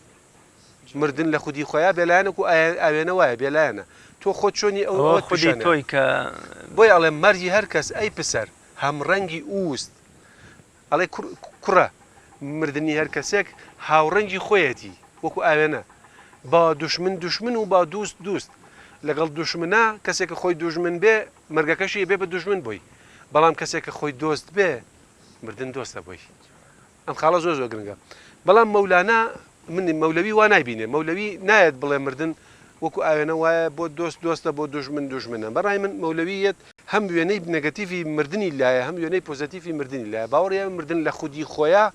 مردن لە خودی خۆیان بێلایەنە و ئاوێنە وایە بێلایەنە تۆ خۆت چۆنی ئەو خودی تۆی کە بۆی ئەڵێ مەرجی هەر کەس ئەی پسەر هەم ڕەنگی ئووست ئەڵێ کوڕە مردنی هەر کەسێک هاوڕەنگی خۆیەتی وەکو ئاوێنە با دوشمن و با دوست لەگەڵ دوشمنە کەسێکە خۆی دوژمن بێ مەرگەکەشی بێ بە دوژمن بووی بەڵام کەسێکە خۆی دۆست بێ مردن دۆستە بووی ئەم خاڵە زۆر زۆر گرنگە بەڵام مەولانە من مەولەوی وا نایبینێ مەولەوی نایەت بڵێ مردن وەکو ئاوێنە وایە بۆ دۆستە بۆ دوژمنە بەڕای من مەولەویەت هەم وێنەی نەگەتیڤی مردنی لایە هەم وێنەی پۆزەتیڤی مردنی لایە باوەڕیان مردن لە خودی خۆیان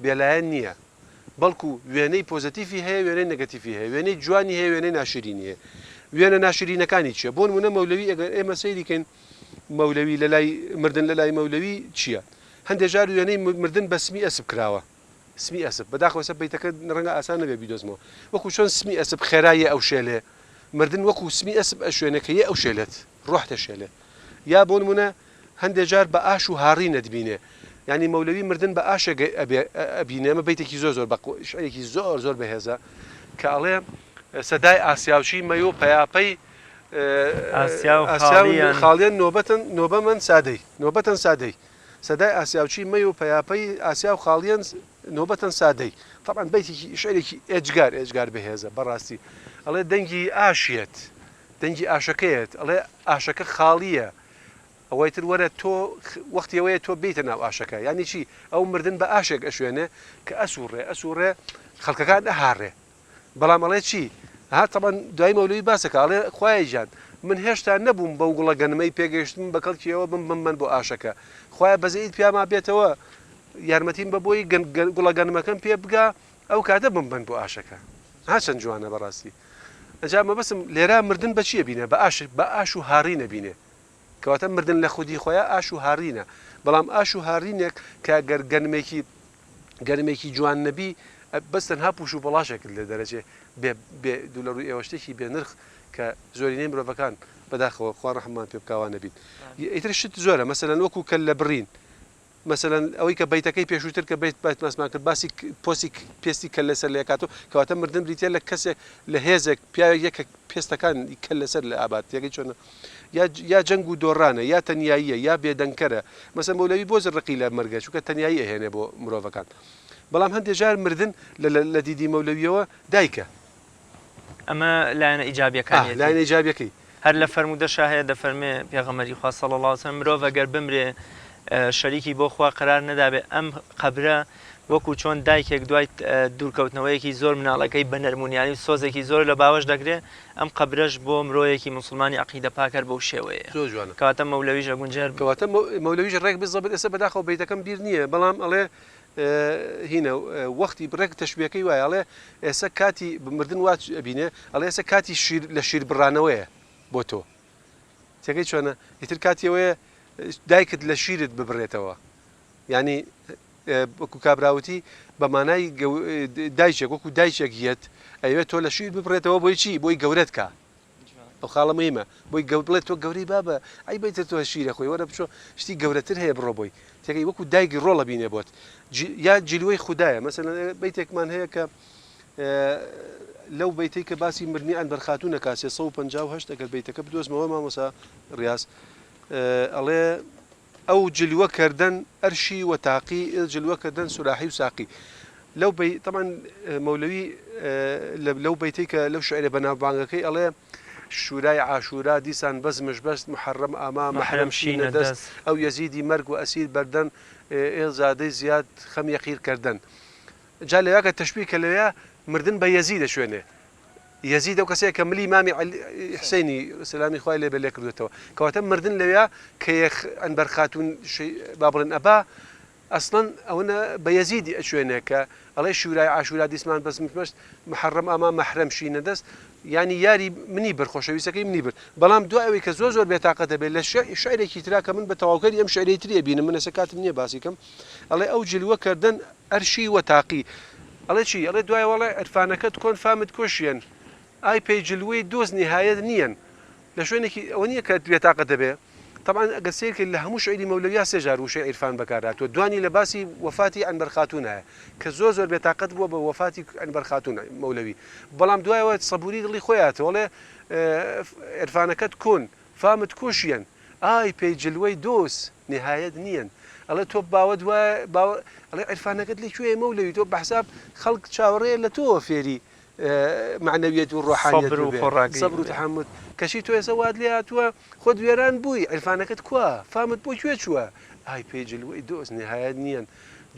بێلایەن نییە بەڵکو وێنەی پۆزەتیڤی هەیە وێنەی نەگەتیڤی هەیە وێنەی جوانی هەیە وێنەی ناشرینی هەیە وێنە ناشرینەکانی چییە بۆ نمونە مەولەوی ئەگەر ئێمە سەیریکەین مەولەوی لە لای مردن لە لای مەولەوی چییە هەندێک جار وێنەی مردن بە سمی ئەسب کراوە سمی ئەسب بەداخەوەسە بەیتەکە ڕەنگە ئاسان نەبێ بیدۆزمەوە وەکو چۆن سمی ئەسب خێرایە ئەو شێلێ مردن وەکو سمی ئەسب ئەشوێنەکەیە ئەو شێلێت ڕۆحتە شێلێ یا بۆ نمونە هەندێک جار بە ئاش و هاڕی نەدبینێ ینی مەولەوی مردن بە ئاشێک ئەبینێ ئەمە بەیتێکی زۆر بە شعرێکی زۆر بەهێزە کە ئەڵێ سەدای ئاسیاوچی مەیۆ پەیاپەی خاڵیان نۆبەتەن سادەی سەدای ئاسیاوچی مەی و پەیاپەی ئاسیا و خاڵیان نۆبەتەن سادەی طبعاً بەیتێکی شعرێکی ئێجگار بەهێزە بەڕاستی ئەڵێ دەنگی ئاشیەت دەنگی ئاشەکەیەت ئەڵێ ئاشەکە خاڵیە ئەوەی تر وەرە تۆ وەختیەوەیە تۆ بیتە ناو ئاشەکە یعنی چی ئەو مردن بە ئاشێک ئەشوێنێ کە ئەسوڕێ خەڵکەکان ئەهاڕێ بەڵام ئەڵێ چی ها طبعاً دوای مەولەوی باسەکە ئەڵێ خوایە گیان من هێشتا نەبووم بەو گوڵە گەنمەی پێگەشتم بە کەڵکیەوە بم بۆ ئاشەکە خوایە بەزەیت پیاما بێتەوە یارمەتیم بە بۆی گوڵە گەنمەکەم پێ بگا ئەو کاتە بم بۆ ئاشەکە ها چەند جوانە بەڕاستی ئەجا مەبەسم لێرا مردن بە چیە بینێ بە ئاش و هاڕی نەبینێ کەواتە مردن لە خودی خۆیان ئاش و هاڕینە بەڵام ئاش و هاڕینێک کە گەر گەرمێکی جوان نەبی بەستن ها پوش و بەڵاشێکت لێ دەرەجێ بێ دوو لە ڕووی ئێوەشتێکی بێ نرخ کە زۆرینەی مرۆڤەکان بەداخەوە خوا ڕەحمان پێ بکاوان نەبین ئیتر شت زۆرە مەسەلەن وەکو کەل لە بڕین مەسەلەن ئەوەی کە بەیتەکەی پێشووتر کە بەیت ماسمان کرد باسی پۆسی پێستی کەل لەسەر لە کاتۆ کەواتە مردن بریتە لە کەسێک لە هێزێک پیاوێک کە پێستەکان کەل لەسەر لە ئابات تێگەی چۆنە یا جەنگ و دۆڕانە یا تەنیاییە یا بێدەنکەرە مەسەن مەولەوی بۆ زڕقی لە مەرگە چونکە تەنیایی ئەهێنێ بۆ مرۆڤەکان بەڵام هەندێک جار مردن لە دیدی مەولەویەوە دایکە ئەمە لایەنە ئیجابیەکانی لایەنە ئیجابیەکەی هەر لە فەرمودەشا هەیە دەفەرمێ پێغەمبەری خوا صلی الله علیه و سلم مرۆڤ ئەگەر بمرێ شەریکی بۆ خوا قرار نەدابێ ئەم قەبرە وەکو چۆن دایکێک دوای دوورکەوتنەوەیەکی زۆر مناڵەکەی بە نەرمونیانی سۆزێکی زۆر لە باوەش دەگرێ ئەم قەبرەش بۆ مرۆیەکی مسلمانی عەقیدە پاکەر بەو شێوەیە زۆر جوانە کەواتە مەولەویش ئەگونجێر کەواتە مەولەویش ڕێک بزەبێت ئێستا بەداخەوە بەیتەکەم بیر نییە بەڵام ئەڵێ هینە وەختی بڕێک تەشبیەکەی وایە ئەڵێ ئێستا کاتی مردن وا بینێ ئەڵێ ئێستا کاتی لە شیر بڕانەوەیە بۆ تۆ تێگەی چۆنە ئیتر کاتیەوەیە دایکت لە شیرت ببڕێتەوە ینی وەکو کابراوتی بە مانای دایچێک وەکو دایچێک یەت ئەوێت تۆ لە شیر ببڕێتەوە بۆی چی بۆی گەورەت کا ئەو خاڵە مهمە بۆی بڵێت تۆ گەوری بابە ئەی بیتر تۆ شیرە خۆی وەرە بچۆ شتی گەورەتر هەیە بڕۆ بۆی تێگەی وەکو دایکی ڕۆڵە بینێ بۆت یا جیلوەی خوددایە مەسەلەن بیتێکمان هەیە کە لەو بیتەی کە باسی مردنی ئەنبەر خاتوونە کاسێ 158 ئەگەر بیتەکە بدۆزمەوە مامۆسا ڕاست ئەڵێ ئەو جلوە کردن ئەرشی و تاقی جلوە کردن سوراحی و ساقی لەو طبعا مەولەوی لەو بیتەی کە لەو شعرە بەناوبانگەکەی ئەڵێ شورای عاشورا دیسان بەزمش بەست محرم ئاما محرم شینە دەست ئەو یەزیدی مەرگ و ئەسیر بەردەن ئێزادەی زیاد خەم یەقیر کردن جا لەوەکە تەشبیه کە لەوێ مردن بە یەزید دەشوێنێ یەزید ئەو کەسەیە کە ملی مامی حسینی سلامی خوای لێ بە لێ کردوێتەوە کەواتە مردن لەوێ کە ئەنبەر خاتوون با بڵێن ئەبا ئەسڵەن ئەوەنە بە یەزیدی ئەشوێنێ کە ئەڵێ شورای عاشورا دیسمان بەزمش محرم ئاما محرم شینە دەست ینی یاری منی بر خۆشەویستەکەی منی بر بەڵام دوای ئەوەی کە زۆر بێتاقەتە بێت لە شعرێکی ترا کە من بە تەواوکەری ئەم شعرەی تریە بینم من ئێستا کاتم نییە باسیکەم ئەڵێ ئەو جلوە کردن ئەرشی و تاقی ئەڵێ چی ئەڵێ دوای وەڵێ عرفانەکەت کۆن فامت کۆشیێن ئای پێی جلوەی دۆست نهایەت نییەن لە شوێنێکی ئەوە نییە کە بێتاقە دەبێ طبعا ئەگەر سیرکە لە هەموو شعری مەولەویا سێژار وشەی عیرفان بەکارهاتوە دوانی لە باسی وەفاتی ئەنبەر خاتون هەیە کە زۆر بێتاقەت بووە بە وەفاتی ئەنبەر خاتون مەولەوی بەڵام دوایەوە سەبووری دڵی خۆیاتەوە وڵێ عیرفانەکەت کۆن فامت کۆشیەن ئای پێی جلوەی دۆست نهایەت نییەن ئەڵێ تۆ باوە ئەڵێ عیرفانەکەت لەکوێ مەولەوی تۆ بەحساب خەڵک چاوەڕێ لە تۆ فێری معنەویەت و ڕۆحانیەت سەبر و تحمل کەشی تۆ ێستا وات لێ هاتووە خۆ دوێران بووی عیرفانەکەت کووە فامت بۆ کوێ چووە ئای پێی جلوەی دۆست نهایەت نییەن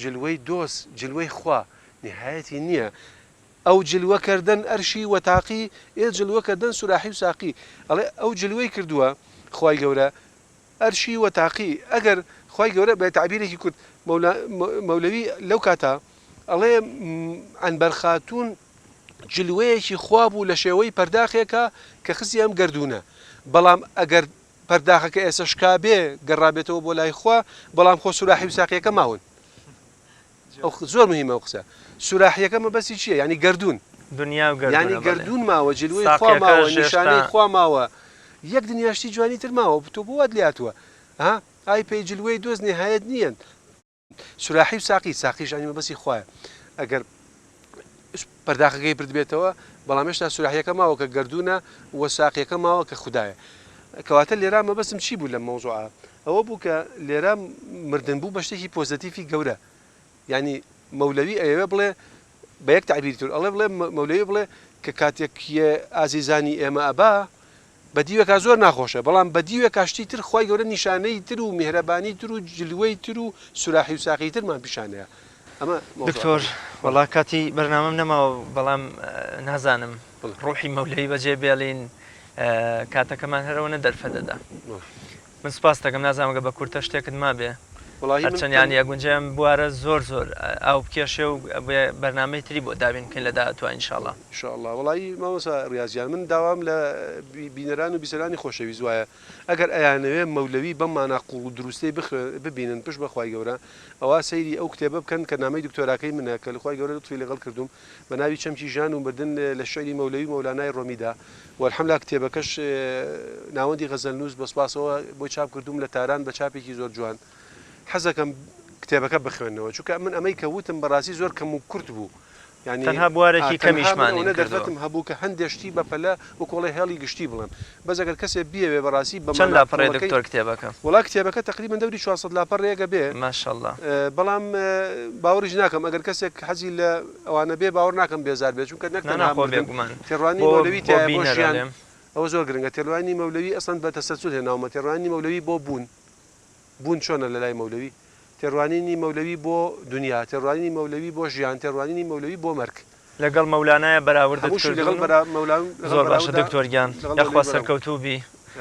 جلوەی دۆست جلوەی خوا نهایەتی نییە ئەو جلوەکردن ئەرشی وەتاقی ئێ جلوەکردن سوراحی و ساقی ئەڵێ ئەو جلوەی کردووە خوای گەورە ئەرشی وەتاقی ئەگەر خوای گەورە بە تعبیرێکی کورد مەولەوی لەو کاتا ئەڵێ ئەنبەر خاتون جلوەیەکی خوا بوو لە شێوەی پەرداخێکە کە خزی ئەم گردونە بەڵام ئەگەر پەرداخەکە ئێستا شکابێ گەڕابێتەوە بۆ لای خوا بەڵام خۆ سوراحی و ساقیەکە ماون ئەو زۆر مهمە ئەو قسە سوراحیەکە مەبەستی چییە ینی گردون دنیا و ینی گردون ماوە جلوەی خوا ماوە نیشانەی خوا ماوە یەک دنیاشتی جوانی تر ماوە تۆ بۆ وات لاتووە ها ئای پێی جلوەی دۆست نهایەت نییەن سوراحی و ساقیش ینی مەبەستی خوایە ئەگەر پەرداخەکەی برد بێتەوە بەڵام هێشتا سوراحیەکە ماوە کە گردونە وە ساقیەکە ماوە کە خوددایە کەواتە لێرا مەبەسم چی بوو لە مەوزوعە ئەوە بوو کە لێرا مردن بوو بە شتێکی پۆزتیفی گەورە ینی مەولەوی ئەوێ بڵێ بە یەک تعبیری تر ئەڵێ بڵێ مەولەوی بڵێ کە کاتێکیە ئازیزانی ئێمە ئەبا بەدیوێکا زۆر ناخۆشە بەڵام بەدیوێک کاشتی تر خی گەورە نیشانەی تر و میهرەبانی تر و جلوەی تر و سوراحی و ساقی ترمان پیشانەیە ئەمە دکتۆر وڵا کاتی بەرنامەم نەماوە بەڵام نازانم ڕوحی مەولەوی بەجێ بێڵین کاتەکەمان هەرەوە دەرفەدەدا من سپاس دەکەم نازانمگە بە کورتە شتێکت ما بێ هەرچەندیان یەکگونجیان بوارە زۆر ئاو بکێشێ و بەرنامەی تری بۆ دابینکەین لە داهاتوە ئینشاءڵڵا ئینشاءڵڵا وڵی مامۆستا ڕاضیان من داوام لە بینەران و بیسەرانی خۆشەویست وایە ئەگەر ئەیانەوێ مەولەوی بەم ماناقوڵ و دروستەی ببینن پشت بەخوای گەورە ئەوە سەیری ئەو کتێبە بکەن کە نامەی دکتۆراکەی منە کە لەخوای گەورە لەتوی لەگەڵ کردوم بە ناوی چەمکی ژان و بردن لە شعری مەولەوی مەولانای ڕۆمیدا وەلحەملا کتێبەکەش ناوەندی غەزەلنووس بە سوپاسەوە بۆی چاپ کردوم لە تاران بە چاپێکی زۆر جوان حەزەکەم کتێبەکە بخوێنەوە چونکە من ئەمەی کە وتم بەڕاستی زۆر کەم و کورت بوو ینی تەنها بوارێکی کەمیشمانی دەرفەتم هەبوو کە هەندێشتی بە پەلە و کۆڵی هێڵی گشتی بڵێم بەس ئەگەر کەسێ بیەوێ بەڕاستی بە چەند لاپەڕێ دکتۆر کتێبەکە وڵا کتێبەکە تقریبا دەوری 400 لاپەڕ ڕێگە بێ ماشەڵڵا بەڵام باوەڕیش ناکەم ئەگەر کەسێک حەزی لە ئەوانە بێ باوەڕ ناکەم بێزار بێت چونکە نەکتەنها بێگومان تێڕوانی مەولەوی تایە بۆ ژیان ئەوە زۆر گرنگە تێڕوانی مەولەوی ئەسڵەن بە تەسەلسول هێناومە تێڕوانی مەولەوی بۆ بوون چۆنە لە لای مەولەوی تێڕوانینی مەولەوی بۆ دنیا تێڕوانینی مەولەوی بۆ ژیان تێڕوانینی مەولەوی بۆ مەرگ لەگەڵ مەولانایە بەراورد زۆر باشە دکتۆرگیان یاخوا سەرکەوتوبی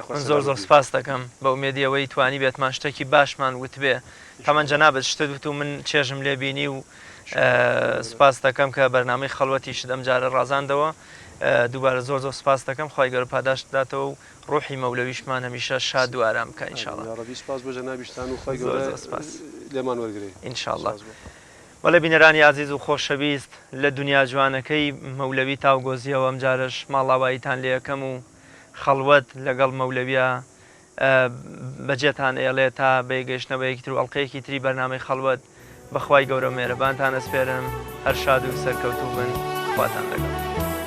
من زۆر سپاس دەکەم بە ئومێدیەوەی توانی بێتمان شتێکی باشمان وتبێ هەمان جەنابەت شتت وت و من چێژم لێ بینی و سپاس دەکەم کە بەرنامەی خەڵوەتیشت ئەم جارە ڕازاندەوە دووبارە زۆر زۆر سپاس دەکەم خی گەورە پاداش داتەوە و ڕۆحی مەولەویشمان هەمیشە شاد و ئارام بکە ئینشاءڵڵا سپاس بۆ جەنابیشتان و خی گەورە لێمان وەرگرێ ئینشاءڵڵا وەڵێ بینەرانی عزیز و خۆشەویست لە دنیا جوانەکەی مەولەوی تاوگۆزیەوە ئەم جارش ماڵاواییتان لێ یەکەم و خەڵوەت لەگەڵ مەولەویە بەجێتان ئێڵێ تا بەیگەشتنەوەیەکی تر و ئەڵلقەیەکی تری بەرنامەی خەڵوەت بەخوای گەورە مێرەبانتان ئەسپێرم هەر شاد و سەرکەوتوو بن خواتان لەگەڵ